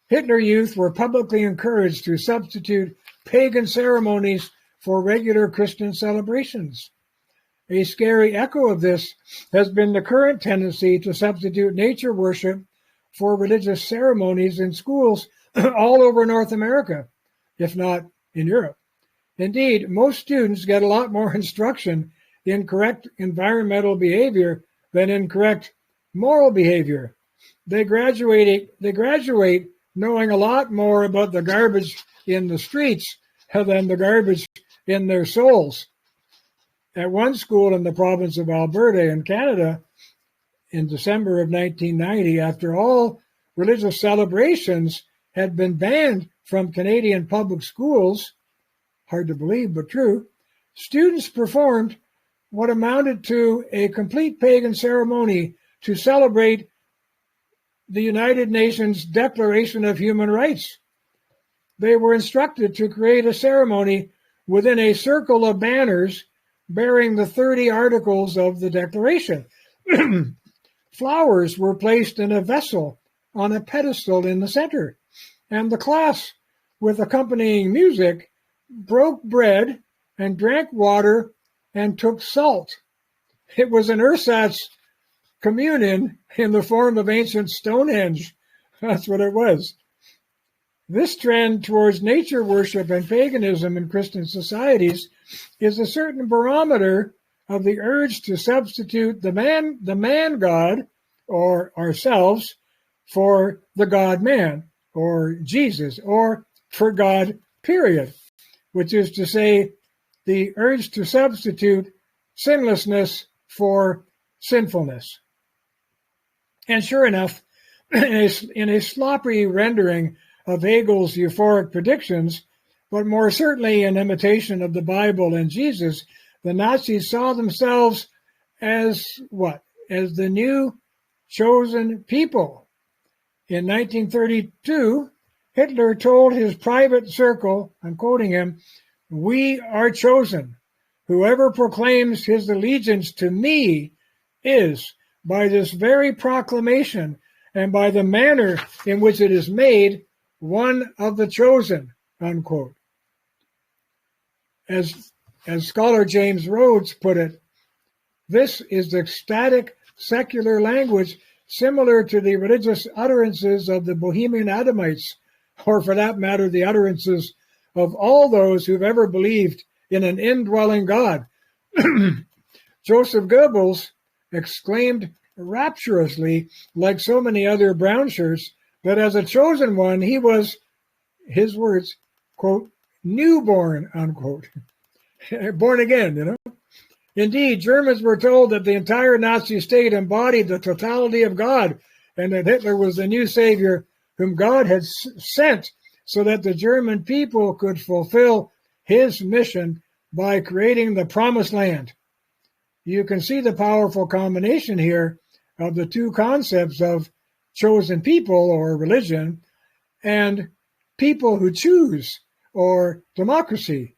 Hitler youth were publicly encouraged to substitute pagan ceremonies for regular Christian celebrations. A scary echo of this has been the current tendency to substitute nature worship for religious ceremonies in schools all over North America, if not in Europe. Indeed, most students get a lot more instruction in correct environmental behavior than in correct moral behavior. They graduate knowing a lot more about the garbage in the streets than the garbage in their souls. At one school in the province of Alberta in Canada, in December of 1990, after all religious celebrations, had been banned from Canadian public schools, hard to believe but true, students performed what amounted to a complete pagan ceremony to celebrate the United Nations Declaration of Human Rights. They were instructed to create a ceremony within a circle of banners bearing the 30 articles of the Declaration. Flowers were placed in a vessel on a pedestal in the center, and the class, with accompanying music, broke bread and drank water and took salt. It was an ersatz communion in the form of ancient Stonehenge. That's what it was. This trend towards nature worship and paganism in Christian societies is a certain barometer of the urge to substitute the man God, or ourselves, for the God-man, or Jesus, or for God, period, which is to say, the urge to substitute sinlessness for sinfulness. And sure enough, in a sloppy rendering of Hegel's euphoric predictions, but more certainly an imitation of the Bible and Jesus, the Nazis saw themselves as what? As the new chosen people. In 1932, Hitler told his private circle, I'm quoting him, "We are chosen. Whoever proclaims his allegiance to me is, by this very proclamation and by the manner in which it is made, one of the chosen," unquote. As scholar James Rhodes put it, this is the ecstatic secular language similar to the religious utterances of the Bohemian Adamites, or for that matter, the utterances of all those who've ever believed in an indwelling God. Joseph Goebbels exclaimed rapturously, like so many other brown shirts, that as a chosen one, he was, his words, quote, newborn, unquote. Born again, you know. Indeed, Germans were told that the entire Nazi state embodied the totality of God, and that Hitler was the new savior whom God had sent so that the German people could fulfill his mission by creating the promised land. You can see the powerful combination here of the two concepts of chosen people, or religion, and people who choose, or democracy.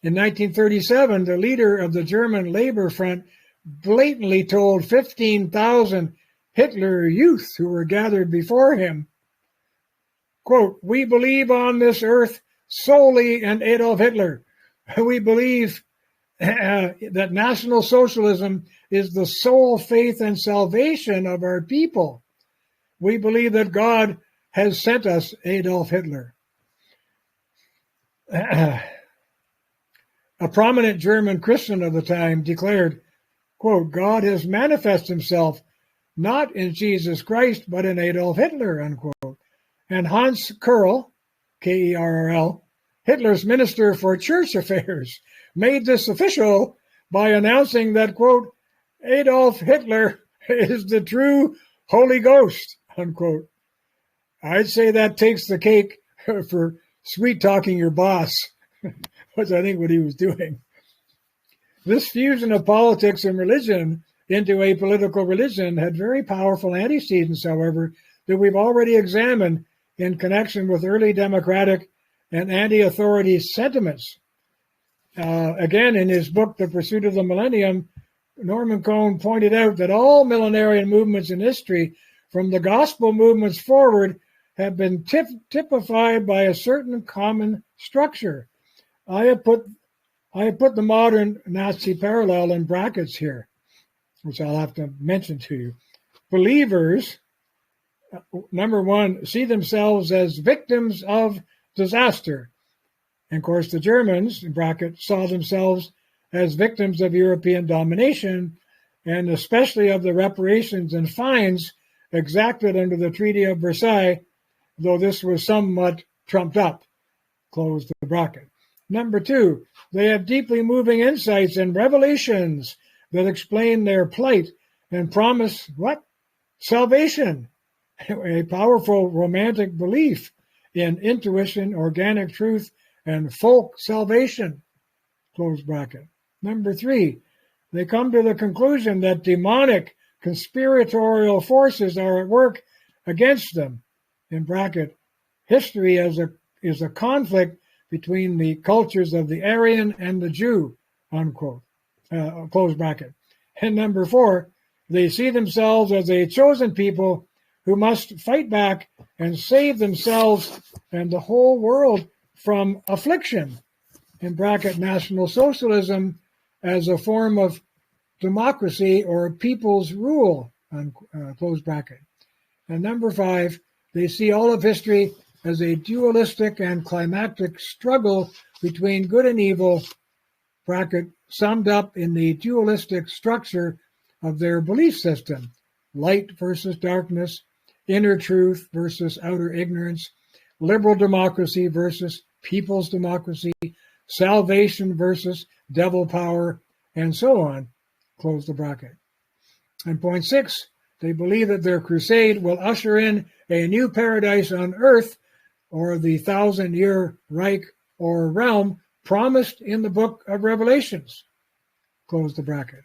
In 1937, the leader of the German Labor Front blatantly told 15,000 Hitler youth who were gathered before him, quote, "We believe on this earth solely in Adolf Hitler. We believe that National Socialism is the sole faith and salvation of our people. We believe that God has sent us Adolf Hitler." A prominent German Christian of the time declared, quote, "God has manifested himself not in Jesus Christ, but in Adolf Hitler," unquote. And Hans Kerrl, Kerrl, Hitler's Minister for Church Affairs, made this official by announcing that, quote, "Adolf Hitler is the true Holy Ghost," unquote. I'd say that takes the cake for sweet-talking your boss, which I think what he was doing. This fusion of politics and religion into a political religion had very powerful antecedents, however, that we've already examined in connection with early democratic and anti-authority sentiments. Again, in his book, The Pursuit of the Millennium, Norman Cohn pointed out that all millenarian movements in history, from the gospel movements forward, have been typified by a certain common structure. I have put the modern Nazi parallel in brackets here, which I'll have to mention to you. Believers, number one, see themselves as victims of disaster. And of course, the Germans, in bracket, saw themselves as victims of European domination, and especially of the reparations and fines exacted under the Treaty of Versailles, though this was somewhat trumped up, close the bracket. Number two, they have deeply moving insights and revelations that explain their plight and promise what? Salvation. a powerful romantic belief in intuition, organic truth, and folk salvation, close bracket. Number 3, they come to the conclusion that demonic conspiratorial forces are at work against them, in bracket. History is a conflict between the cultures of the Aryan and the Jew, unquote, close bracket. And number 4, they see themselves as a chosen people who must fight back and save themselves and the whole world from affliction, in bracket, National Socialism as a form of democracy or people's rule, close bracket. And number 5, they see all of history as a dualistic and climactic struggle between good and evil, bracket, summed up in the dualistic structure of their belief system: light versus darkness, inner truth versus outer ignorance, liberal democracy versus people's democracy, salvation versus devil power, and so on, close the bracket. And point 6, they believe that their crusade will usher in a new paradise on earth, or the 1,000-year Reich or realm promised in the book of Revelations, close the bracket.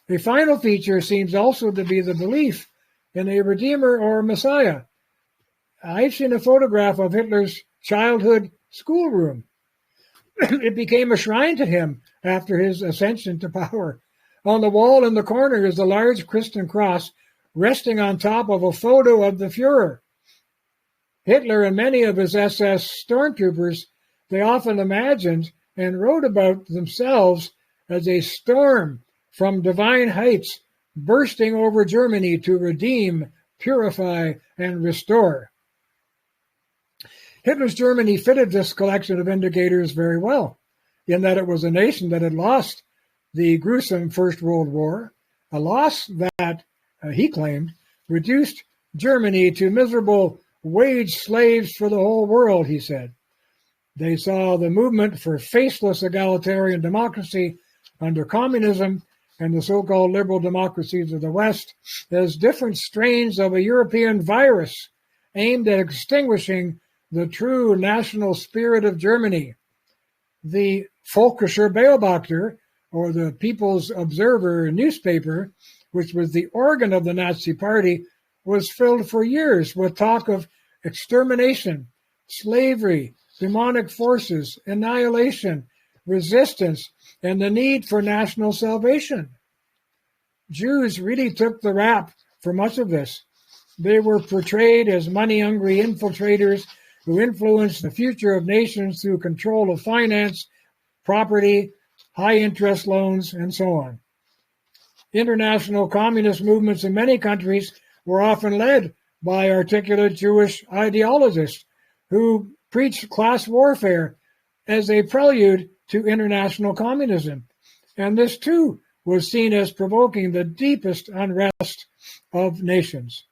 A final feature seems also to be the belief in a Redeemer or Messiah. I've seen a photograph of Hitler's childhood schoolroom. It became a shrine to him after his ascension to power. On the wall in the corner is a large Christian cross resting on top of a photo of the Fuhrer. Hitler and many of his SS stormtroopers, they often imagined and wrote about themselves as a storm from divine heights bursting over Germany to redeem, purify, and restore. Hitler's Germany fitted this collection of indicators very well, in that it was a nation that had lost the gruesome First World War, a loss that, he claimed, reduced Germany to miserable wage slaves for the whole world, he said. They saw the movement for faceless egalitarian democracy under communism and the so-called liberal democracies of the West as different strains of a European virus aimed at extinguishing the true national spirit of Germany. The Völkischer Beobachter, or the People's Observer newspaper, which was the organ of the Nazi Party, was filled for years with talk of extermination, slavery, demonic forces, annihilation, resistance, and the need for national salvation. Jews really took the rap for much of this. They were portrayed as money-hungry infiltrators who influenced the future of nations through control of finance, property, high-interest loans, and so on. International communist movements in many countries were often led by articulate Jewish ideologists who preached class warfare as a prelude to international communism. And this, too, was seen as provoking the deepest unrest of nations.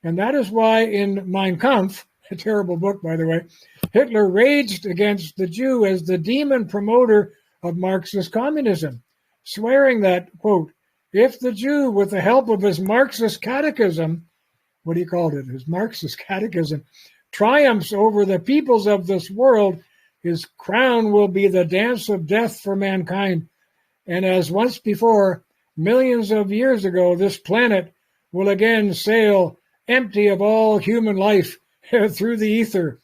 And that is why in Mein Kampf, a terrible book, by the way, Hitler raged against the Jew as the demon promoter of Marxist communism, swearing that, quote, if the Jew, with the help of his Marxist catechism, what he called it, his Marxist catechism, triumphs over the peoples of this world, his crown will be the dance of death for mankind. And as once before, millions of years ago, this planet will again sail empty of all human life through the ether.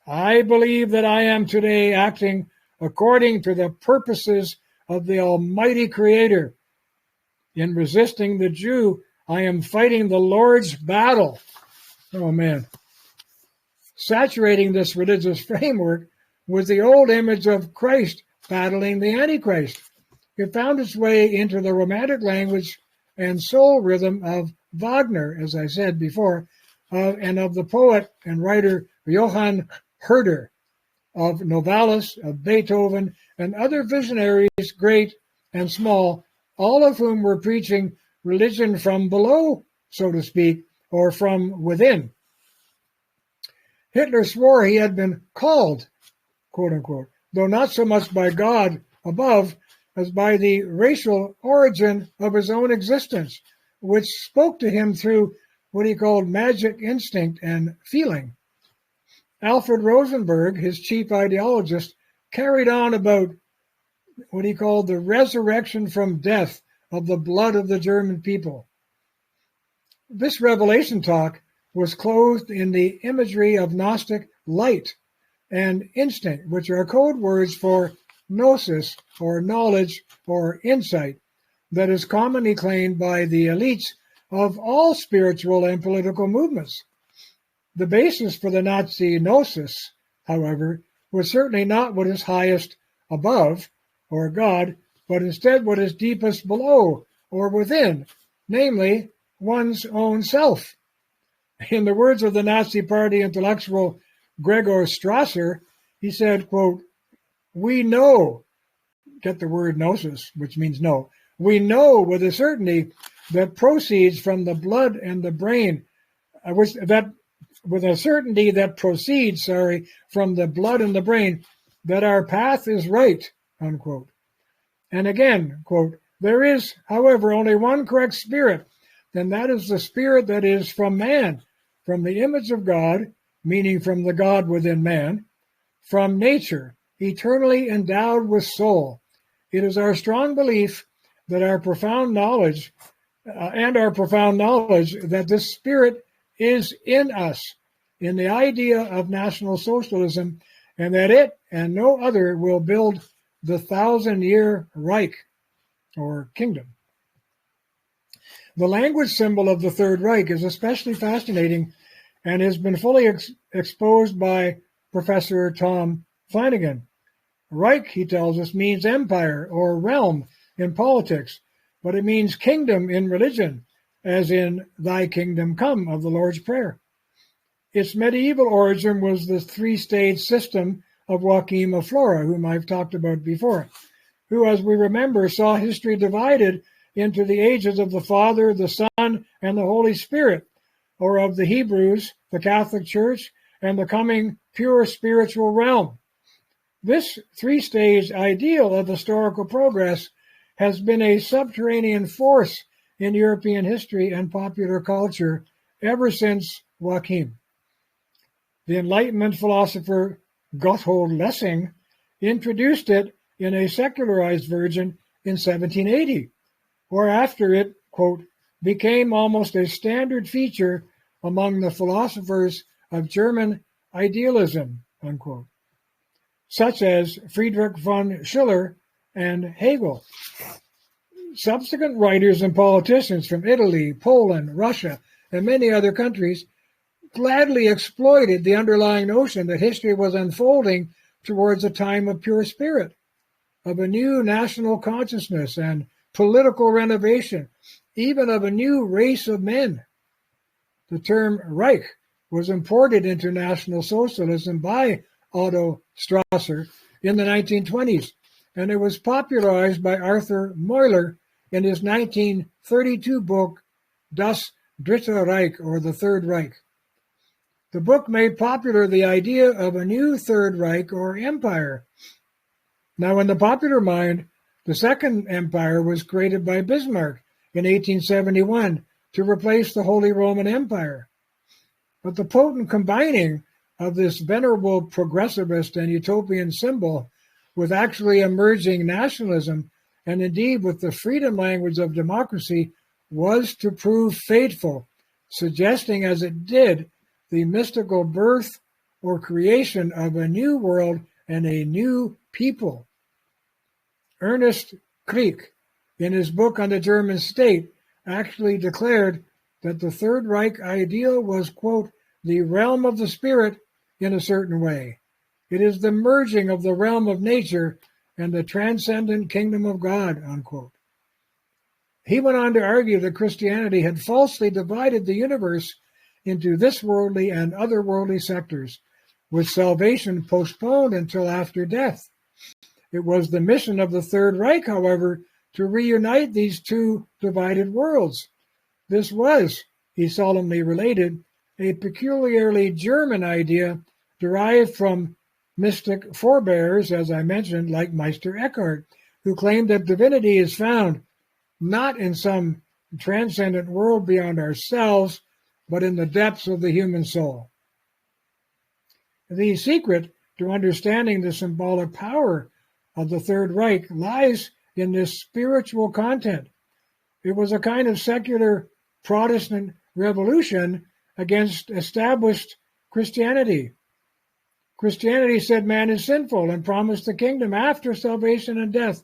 I believe that I am today acting according to the purposes of the Almighty Creator. In resisting the Jew, I am fighting the Lord's battle. Oh, man. Saturating this religious framework was the old image of Christ battling the Antichrist. It found its way into the romantic language and soul rhythm of Wagner, as I said before, and of the poet and writer Johann Herder, of Novalis, of Beethoven, and other visionaries, great and small, all of whom were preaching religion from below, so to speak, or from within. Hitler swore he had been called, quote unquote, though not so much by God above as by the racial origin of his own existence, which spoke to him through what he called magic instinct and feeling. Alfred Rosenberg, his chief ideologist, carried on about what he called the resurrection from death of the blood of the German people. This revelation talk was clothed in the imagery of Gnostic light and instinct, which are code words for gnosis, or knowledge, or insight, that is commonly claimed by the elites of all spiritual and political movements. The basis for the Nazi gnosis, however, was certainly not what is highest above, or God, but instead what is deepest below, or within, namely one's own self. In the words of the Nazi Party intellectual Gregor Strasser, he said, quote, "We know," get the word gnosis, which means know, "we know with a certainty that proceeds from the blood and the brain, with a certainty that proceeds, from the blood and the brain, that our path is right," unquote. And again, quote, "There is, however, only one correct spirit, and that is the spirit that is from man, from the image of God, meaning from the God within man, from nature, eternally endowed with soul. It is our strong belief that our profound knowledge, that this spirit is in us, in the idea of National Socialism, and that it and no other will build the 1,000-year Reich, or kingdom." The language symbol of the Third Reich is especially fascinating and has been fully exposed by Professor Tom Flanagan. Reich, he tells us, means empire or realm in politics, but it means kingdom in religion, as in "Thy kingdom come" of the Lord's Prayer. Its medieval origin was the three-stage system of Joachim of Flora, whom I've talked about before, who, as we remember, saw history divided into the ages of the Father, the Son, and the Holy Spirit, or of the Hebrews, the Catholic Church, and the coming pure spiritual realm. This three-stage ideal of historical progress has been a subterranean force in European history and popular culture ever since Joachim. The Enlightenment philosopher Gotthold Lessing introduced it in a secularized version in 1780, whereafter it, quote, "became almost a standard feature among the philosophers of German idealism," unquote, such as Friedrich von Schiller and Hegel. Subsequent writers and politicians from Italy, Poland, Russia, and many other countries gladly exploited the underlying notion that history was unfolding towards a time of pure spirit, of a new national consciousness and political renovation, even of a new race of men. The term Reich was imported into National Socialism by Otto Strasser in the 1920s, and it was popularized by Arthur Moeller in his 1932 book, Das Dritte Reich, or the Third Reich. The book made popular the idea of a new Third Reich, or empire. Now, in the popular mind, the Second Empire was created by Bismarck in 1871 to replace the Holy Roman Empire. But the potent combining of this venerable progressivist and utopian symbol with actually emerging nationalism, and indeed with the freedom language of democracy, was to prove fateful, suggesting as it did the mystical birth or creation of a new world and a new people. Ernest Krieg, in his book on the German state, actually declared that the Third Reich ideal was, quote, "the realm of the spirit in a certain way. It is the merging of the realm of nature and the transcendent kingdom of God," unquote. He went on to argue that Christianity had falsely divided the universe into this worldly and otherworldly sectors, with salvation postponed until after death. It was the mission of the Third Reich, however, to reunite these two divided worlds. This was, he solemnly related, a peculiarly German idea derived from mystic forebears, as I mentioned, like Meister Eckhart, who claimed that divinity is found not in some transcendent world beyond ourselves, but in the depths of the human soul. The secret to understanding the symbolic power of the Third Reich lies in this spiritual content. It was a kind of secular Protestant revolution against established Christianity. Christianity said man is sinful and promised the kingdom after salvation and death.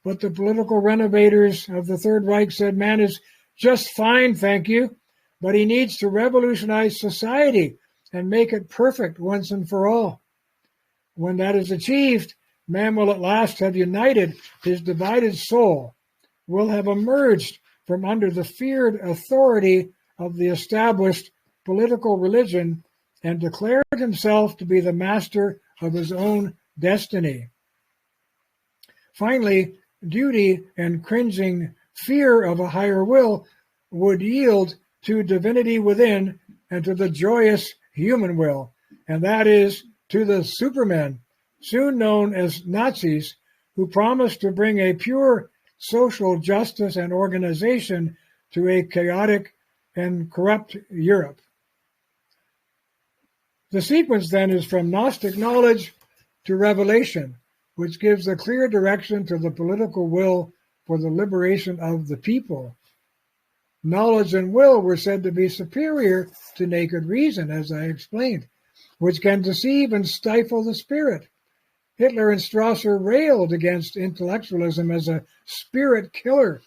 But the political renovators of the Third Reich said man is just fine, thank you, but he needs to revolutionize society and make it perfect once and for all. When that is achieved, man will at last have united his divided soul, will have emerged from under the feared authority of the established political religion and declared himself to be the master of his own destiny. Finally, duty and cringing fear of a higher will would yield to divinity within and to the joyous human will, and that is to the supermen, soon known as Nazis, who promised to bring a pure social justice and organization to a chaotic and corrupt Europe. The sequence then is from Gnostic knowledge to revelation, which gives a clear direction to the political will for the liberation of the people. Knowledge and will were said to be superior to naked reason, as I explained, which can deceive and stifle the spirit. Hitler and Strasser railed against intellectualism as a spirit killer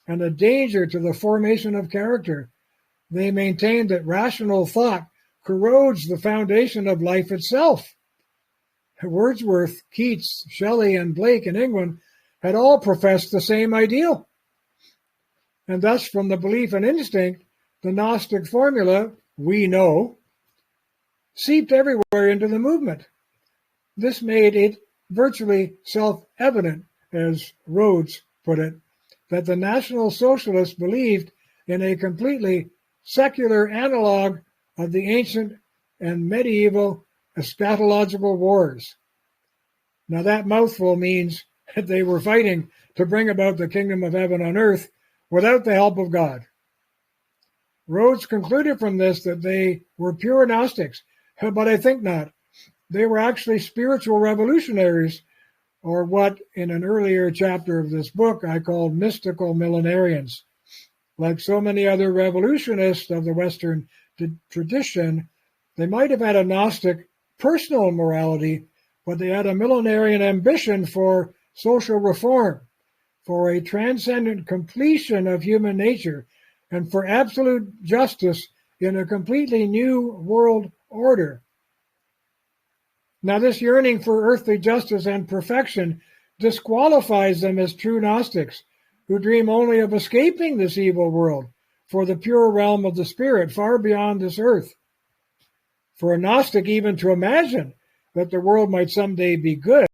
and a danger to the formation of character. They maintained that rational thought corrodes the foundation of life itself. Wordsworth, Keats, Shelley, and Blake in England had all professed the same ideal. And thus, from the belief and instinct, the Gnostic formula, we know, seeped everywhere into the movement. This made it virtually self-evident, as Rhodes put it, that the National Socialists believed in a completely secular analog of the ancient and medieval eschatological wars. Now that mouthful means that they were fighting to bring about the kingdom of heaven on earth without the help of God. Rhodes concluded from this that they were pure Gnostics, but I think not. They were actually spiritual revolutionaries, or what in an earlier chapter of this book I called mystical millenarians. Like so many other revolutionists of the Western tradition, they might have had a Gnostic personal morality, but they had a millenarian ambition for social reform, for a transcendent completion of human nature, and for absolute justice in a completely new world order. Now, this yearning for earthly justice and perfection disqualifies them as true Gnostics, who dream only of escaping this evil world for the pure realm of the spirit, far beyond this earth. For a Gnostic even to imagine that the world might someday be good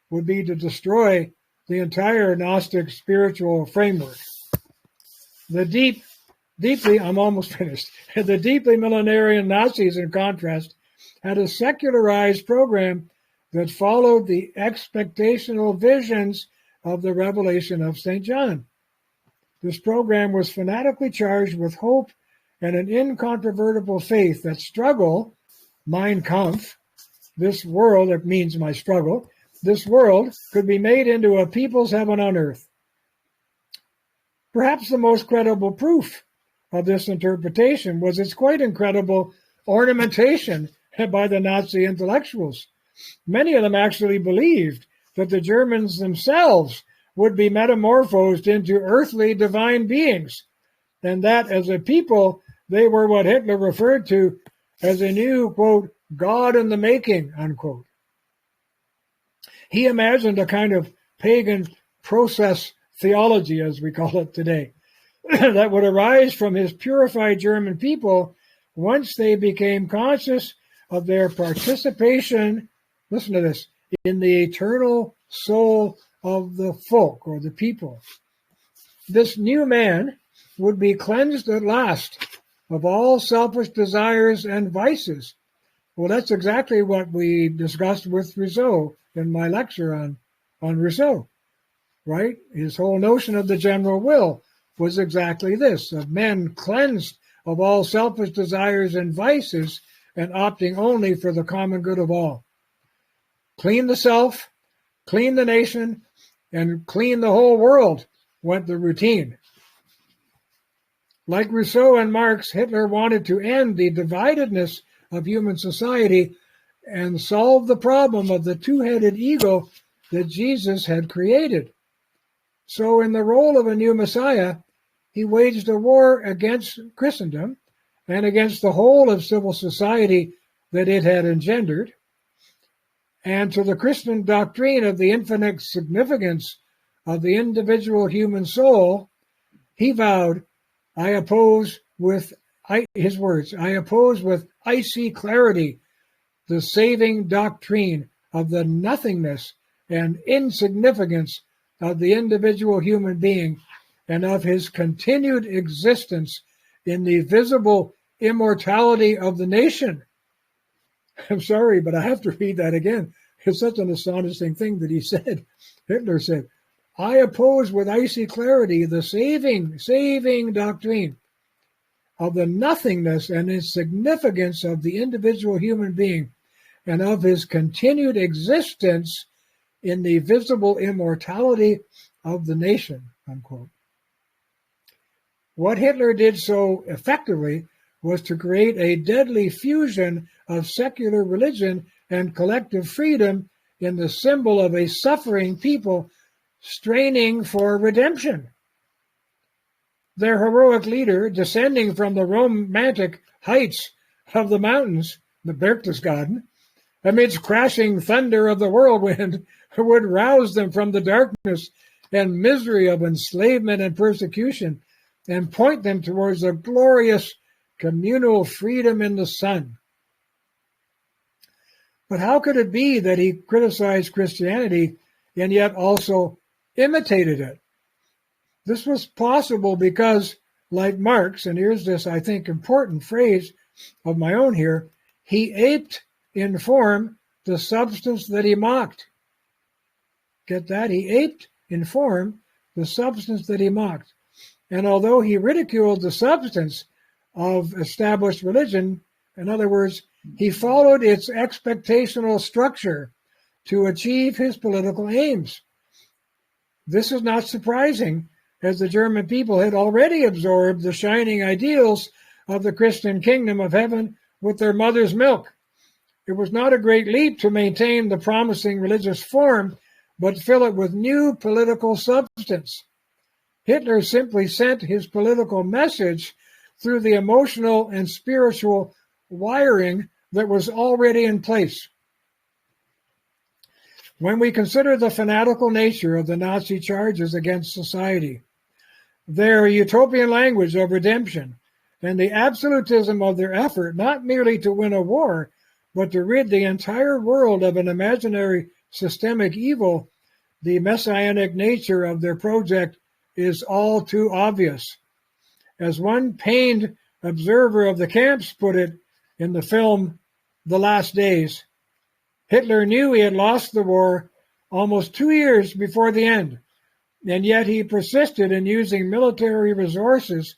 would be to destroy the entire Gnostic spiritual framework. I'm almost finished. The deeply millenarian Nazis, in contrast, had a secularized program that followed the expectational visions of the revelation of St. John. This program was fanatically charged with hope and an incontrovertible faith that struggle, Mein Kampf, this world, it means my struggle, this world could be made into a people's heaven on earth. Perhaps the most credible proof of this interpretation was its quite incredible ornamentation by the Nazi intellectuals. Many of them actually believed that the Germans themselves would be metamorphosed into earthly divine beings, and that as a people, they were what Hitler referred to as a new, quote, God in the making, unquote. He imagined a kind of pagan process theology, as we call it today, that would arise from his purified German people once they became conscious of their participation, listen to this, in the eternal soul of the folk or the people. This new man would be cleansed at last of all selfish desires and vices. Well, that's exactly what we discussed with Rousseau in my lecture on Rousseau, right? His whole notion of the general will was exactly this, of men cleansed of all selfish desires and vices and opting only for the common good of all. Clean the self, clean the nation, and clean the whole world went the routine. Like Rousseau and Marx, Hitler wanted to end the dividedness of human society and solve the problem of the two-headed ego that Jesus had created. So in the role of a new Messiah, he waged a war against Christendom and against the whole of civil society that it had engendered. And to the Christian doctrine of the infinite significance of the individual human soul, he vowed, I oppose with icy clarity the saving doctrine of the nothingness and insignificance of the individual human being and of his continued existence in the visible immortality of the nation. I'm sorry, but I have to read that again. It's such an astonishing thing that he said. Hitler said, I oppose with icy clarity the saving doctrine of the nothingness and insignificance of the individual human being and of his continued existence in the visible immortality of the nation, unquote. What Hitler did so effectively was to create a deadly fusion of secular religion and collective freedom in the symbol of a suffering people straining for redemption. Their heroic leader, descending from the romantic heights of the mountains, the Berchtesgaden, amidst crashing thunder of the whirlwind, would rouse them from the darkness and misery of enslavement and persecution and point them towards a glorious communal freedom in the sun. But how could it be that he criticized Christianity and yet also imitated it? This was possible because, like Marx, and here's this, I think, important phrase of my own here, he aped in form the substance that he mocked. Get that? He aped in form the substance that he mocked. And although he ridiculed the substance of established religion, in other words, he followed its expectational structure to achieve his political aims. This is not surprising, as the German people had already absorbed the shining ideals of the Christian kingdom of heaven with their mother's milk. It was not a great leap to maintain the promising religious form, but fill it with new political substance. Hitler simply sent his political message through the emotional and spiritual wiring that was already in place. When we consider the fanatical nature of the Nazi charges against society, their utopian language of redemption, and the absolutism of their effort not merely to win a war, but to rid the entire world of an imaginary systemic evil, the messianic nature of their project is all too obvious. As one pained observer of the camps put it in the film The Last Days, Hitler knew he had lost the war almost 2 years before the end, and yet he persisted in using military resources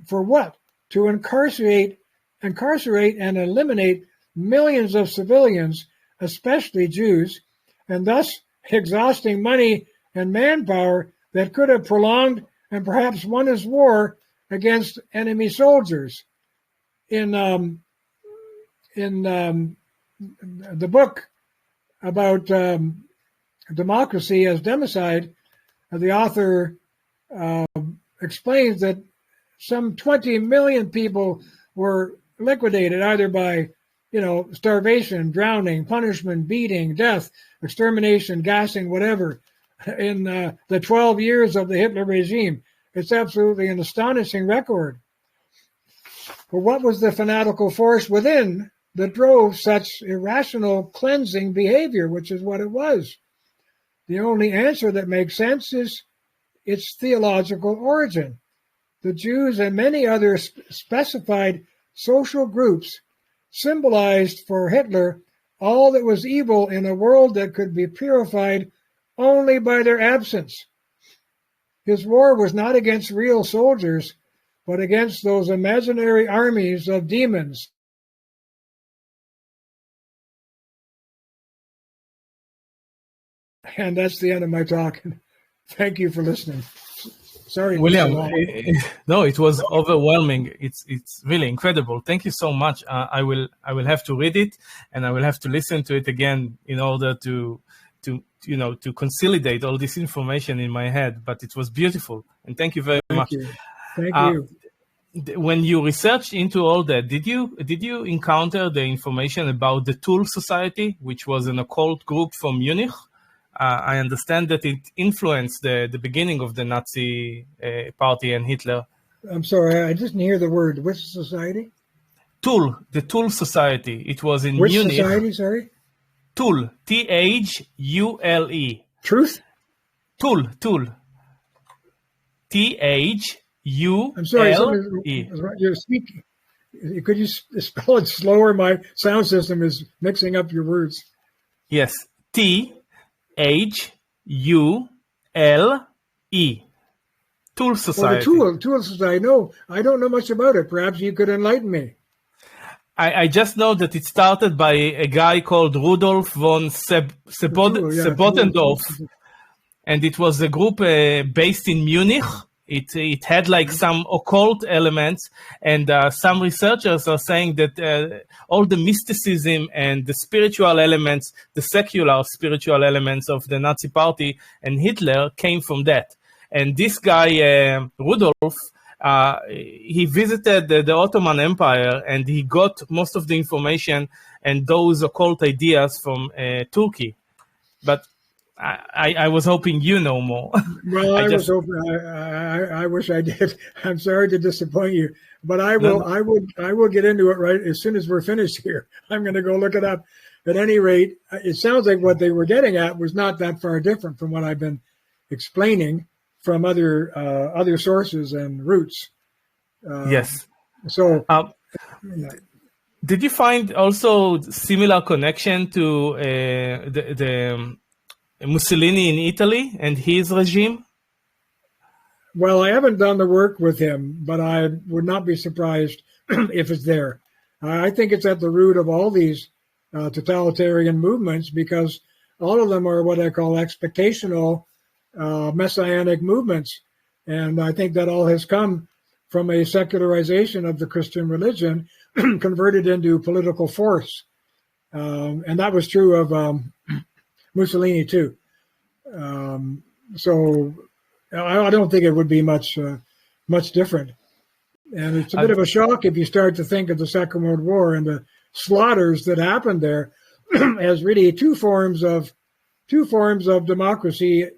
for what? To incarcerate and eliminate millions of civilians, especially Jews, and thus exhausting money and manpower that could have prolonged and perhaps won his war against enemy soldiers. In the book about democracy as democide, the author explains that some 20 million people were liquidated either by, starvation, drowning, punishment, beating, death, extermination, gassing, whatever, in the 12 years of the Hitler regime. It's absolutely an astonishing record. But what was the fanatical force within that drove such irrational cleansing behavior, which is what it was? The only answer that makes sense is its theological origin. The Jews and many other specified social groups symbolized for Hitler all that was evil in a world that could be purified only by their absence. His war was not against real soldiers, but against those imaginary armies of demons. And that's the end of my talk. Thank you for listening. Sorry, William. No, it was overwhelming. It's really incredible. Thank you so much. I will have to read it, and I will have to listen to it again in order to consolidate all this information in my head. But it was beautiful, and thank you very much. Thank you. When you researched into all that, did you encounter the information about the Tool Society, which was an occult group from Munich? I understand that it influenced the beginning of the Nazi party and Hitler. I'm sorry, I didn't hear the word. Which society? Tool, the Tool Society. It was in Which Munich. Which society, sorry? Tool, Thule. Truth? Tool. Thule. I'm sorry, you're speaking. Could you spell it slower? My sound system is mixing up your words. Yes, Thule. Tool Society. Oh, the Tool Society. No, I don't know much about it. Perhaps you could enlighten me. I just know that it started by a guy called Rudolf von Sebottendorf, and it was a group based in Munich. It had like some occult elements, and some researchers are saying that all the mysticism and the spiritual elements, the secular spiritual elements of the Nazi party and Hitler came from that. And this guy, Rudolf, he visited the Ottoman Empire, and he got most of the information and those occult ideas from Turkey. But I was hoping you know more. Well, I was hoping. I wish I did. I'm sorry to disappoint you, but I will. No. I will get into it right as soon as we're finished here. I'm going to go look it up. At any rate, it sounds like what they were getting at was not that far different from what I've been explaining from other sources and roots. Yes. So. Did you find also similar connection to the Mussolini in Italy and his regime? Well, I haven't done the work with him, but I would not be surprised if it's there. I think it's at the root of all these totalitarian movements, because all of them are what I call expectational messianic movements. And I think that all has come from a secularization of the Christian religion converted into political force. And that was true of Mussolini too. So I don't think it would be much different. And it's a bit of a shock if you start to think of the Second World War and the slaughters that happened there as really two forms of democracy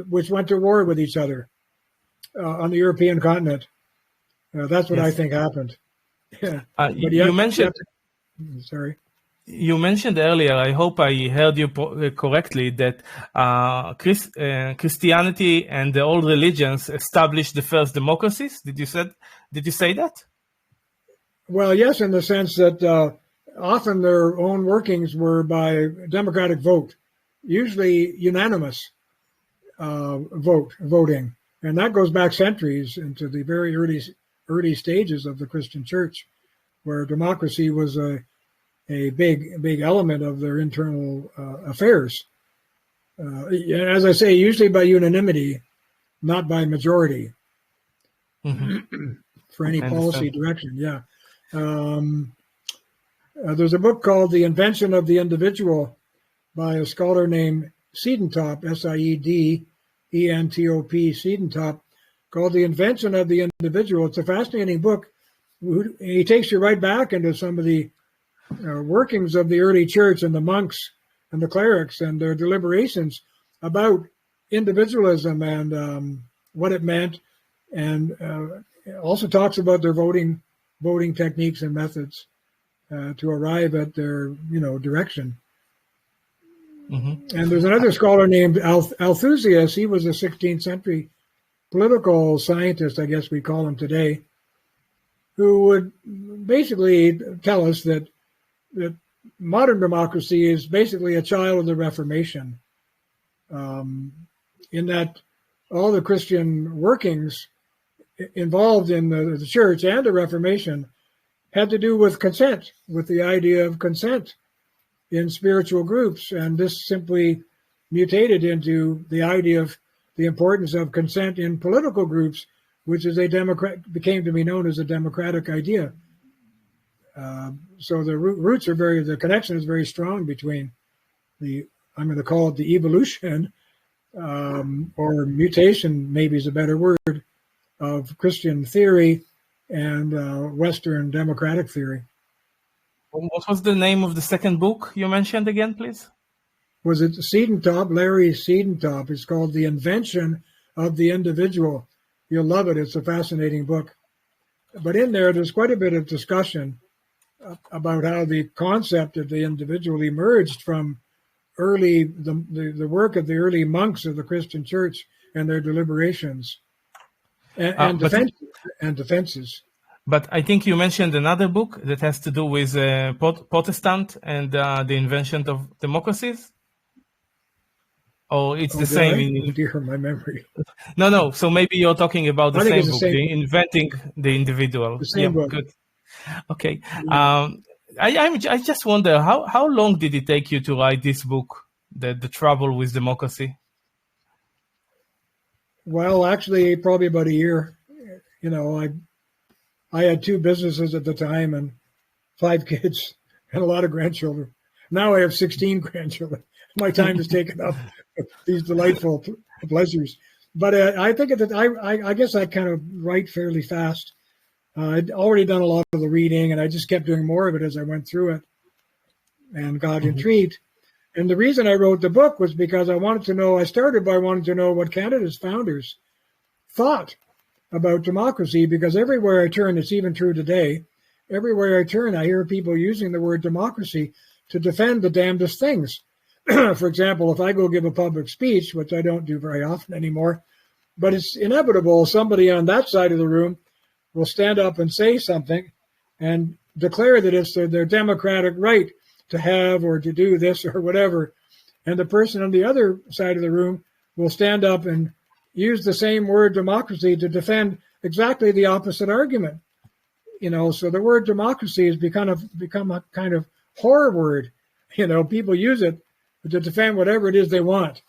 which went to war with each other on the European continent. That's what I think happened. You mentioned. Sorry. You mentioned earlier, I hope I heard you correctly, that Christianity and the old religions established the first democracies. Did you say that? Well, yes, in the sense that often their own workings were by democratic vote, usually unanimous voting, and that goes back centuries into the very early stages of the Christian Church, where democracy was a big element of their internal affairs. As I say, usually by unanimity, not by majority, for any policy direction. Yeah. There's a book called The Invention of the Individual by a scholar named Siedentop, Siedentop, Siedentop, called The Invention of the Individual. It's a fascinating book. He takes you right back into some of the workings of the early church and the monks and the clerics and their deliberations about individualism and what it meant, and also talks about their voting techniques and methods to arrive at their direction. And there's another scholar named Althusius. He was a 16th century political scientist, I guess we call him today, who would basically tell us that modern democracy is basically a child of the Reformation, in that all the Christian workings involved in the church and the Reformation had to do with consent, with the idea of consent in spiritual groups. And this simply mutated into the idea of the importance of consent in political groups, which is became to be known as a democratic idea. So the roots are the connection is very strong between I'm going to call it the evolution, or mutation, maybe is a better word, of Christian theory and Western democratic theory. What was the name of the second book you mentioned again, please? Was it Siedentop, Larry Siedentop? It's called The Invention of the Individual. You'll love it. It's a fascinating book. But in there's quite a bit of discussion about how the concept of the individual emerged from the work of the early monks of the Christian church and their deliberations and defenses. But I think you mentioned another book that has to do with Protestant and the invention of democracies. Or it's the same? Oh dear, my memory. No. So maybe you're talking about the same book, the Inventing the Individual. The same book. Good. Okay. I just wonder, how long did it take you to write this book, The Trouble with Democracy? Well, actually, probably about a year. I had 2 businesses at the time and 5 kids and a lot of grandchildren. Now I have 16 grandchildren. My time is taken up with these delightful pleasures. But I think I guess I kind of write fairly fast. I'd already done a lot of the reading, and I just kept doing more of it as I went through it and got intrigued. And the reason I wrote the book was because I started by wanting to know what Canada's founders thought about democracy, because everywhere I turn, it's even true today, everywhere I turn, I hear people using the word democracy to defend the damnedest things. For example, if I go give a public speech, which I don't do very often anymore, but it's inevitable, somebody on that side of the room will stand up and say something and declare that it's their democratic right to have or to do this or whatever. And the person on the other side of the room will stand up and use the same word democracy to defend exactly the opposite argument. So the word democracy has become a kind of horror word. People use it to defend whatever it is they want.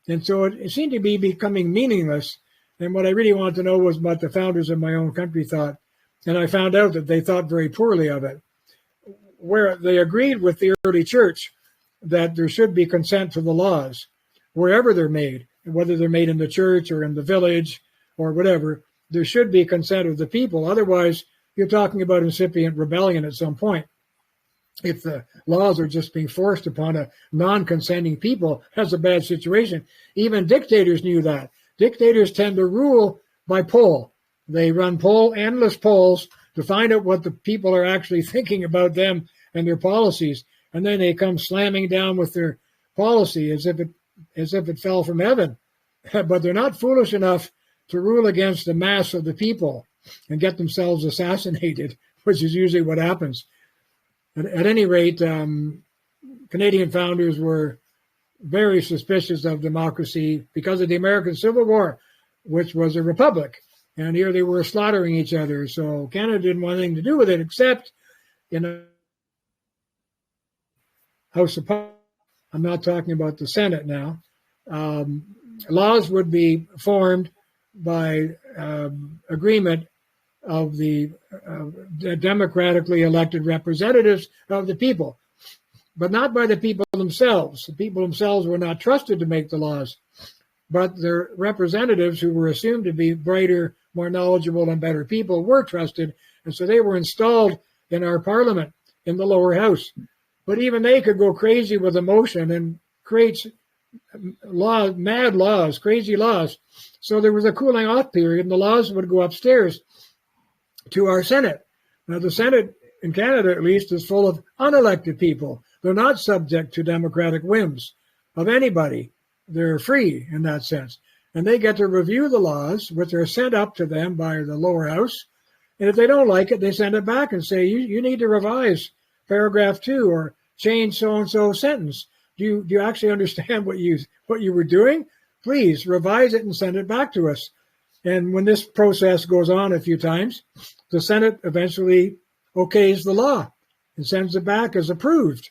And so it seemed to be becoming meaningless. And what I really wanted to know was what the founders of my own country thought. And I found out that they thought very poorly of it, where they agreed with the early church that there should be consent to the laws wherever they're made, whether they're made in the church or in the village or whatever. There should be consent of the people. Otherwise, you're talking about incipient rebellion at some point. If the laws are just being forced upon a non-consenting people, that's a bad situation. Even dictators knew that. Dictators tend to rule by poll. They run endless polls to find out what the people are actually thinking about them and their policies. And then they come slamming down with their policy as if it fell from heaven. But they're not foolish enough to rule against the mass of the people and get themselves assassinated, which is usually what happens. At any rate, Canadian founders were very suspicious of democracy because of the American Civil War, which was a republic. And here they were slaughtering each other. So Canada didn't want anything to do with it, except in a House of Parliament. I'm not talking about the Senate now. Laws would be formed by agreement of the democratically elected representatives of the people, but not by the people themselves. The people themselves were not trusted to make the laws, but their representatives, who were assumed to be brighter, more knowledgeable, and better people, were trusted, and so they were installed in our parliament in the lower house. But even they could go crazy with emotion and create mad laws, crazy laws. So there was a cooling off period, and the laws would go upstairs to our Senate. Now, the Senate in Canada, at least, is full of unelected people. They're not subject to democratic whims of anybody. They're free in that sense. And they get to review the laws, which are sent up to them by the lower house. And if they don't like it, they send it back and say, you need to revise paragraph 2 or change so-and-so sentence. Do you actually understand what you were doing? Please revise it and send it back to us. And when this process goes on a few times, the Senate eventually okays the law and sends it back as approved.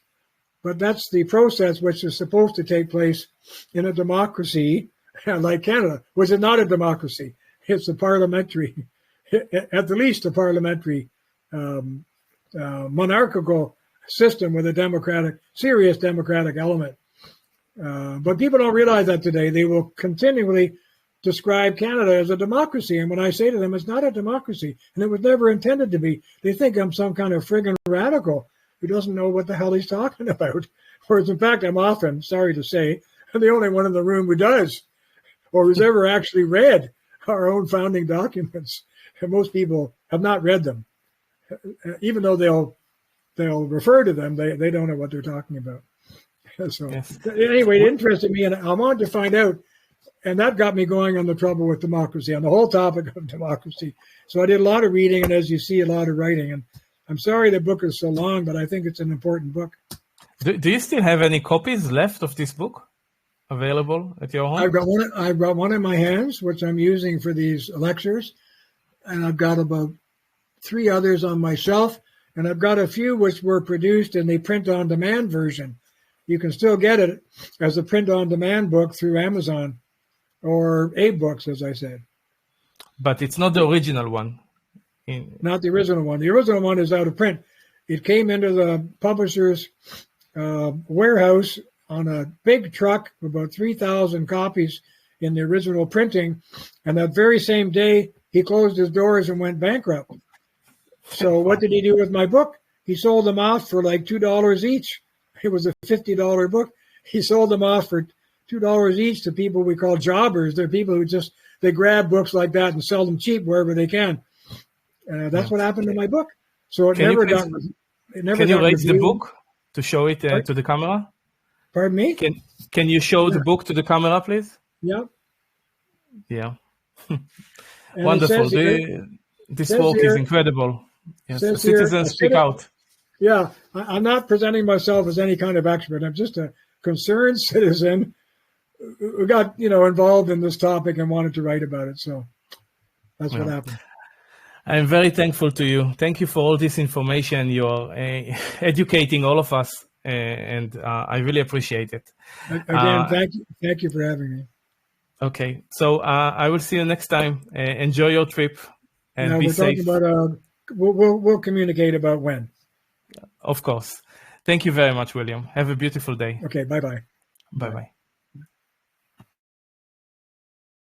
But that's the process which is supposed to take place in a democracy like Canada, which is not a democracy. It's a parliamentary, at the least a parliamentary monarchical system with a serious democratic element. But people don't realize that today. They will continually describe Canada as a democracy. And when I say to them, it's not a democracy, and it was never intended to be, they think I'm some kind of friggin' radical who doesn't know what the hell he's talking about. Whereas, in fact, I'm often, sorry to say, the only one in the room who does, or who's ever actually read our own founding documents. And most people have not read them. Even though they'll refer to them, they don't know what they're talking about. So yes. Anyway, it interested me, and I wanted to find out, and that got me going on the trouble with democracy, on the whole topic of democracy. So I did a lot of reading, and as you see, a lot of writing. And I'm sorry the book is so long, but I think it's an important book. Do you still have any copies left of this book available at your home? I've got one in my hands, which I'm using for these lectures, and I've got about 3 others on my shelf, and I've got a few which were produced in the print-on-demand version. You can still get it as a print-on-demand book through Amazon or Abe Books, as I said. But it's not the original one. Not the original one. The original one is out of print. It came into the publisher's warehouse on a big truck, about 3,000 copies in the original printing. And that very same day, he closed his doors and went bankrupt. So what did he do with my book? He sold them off for like $2 each. It was a $50 book. He sold them off for $2 each to people we call jobbers. They're people who they grab books like that and sell them cheap wherever they can. That's what happened to my book. So it never got reviewed. Can you raise the book to show it to the camera? Pardon me? Can you show the book to the camera, please? Yeah. Yeah. Wonderful. This work is incredible. Yes. The citizens speak out. Yeah. I'm not presenting myself as any kind of expert. I'm just a concerned citizen who got involved in this topic and wanted to write about it. So that's what happened. I'm very thankful to you. Thank you for all this information. You're educating all of us, and I really appreciate it. Again, thank you for having me. Okay, so I will see you next time. Enjoy your trip and be safe. We'll communicate about when. Of course. Thank you very much, William. Have a beautiful day. Okay, bye-bye. Bye-bye.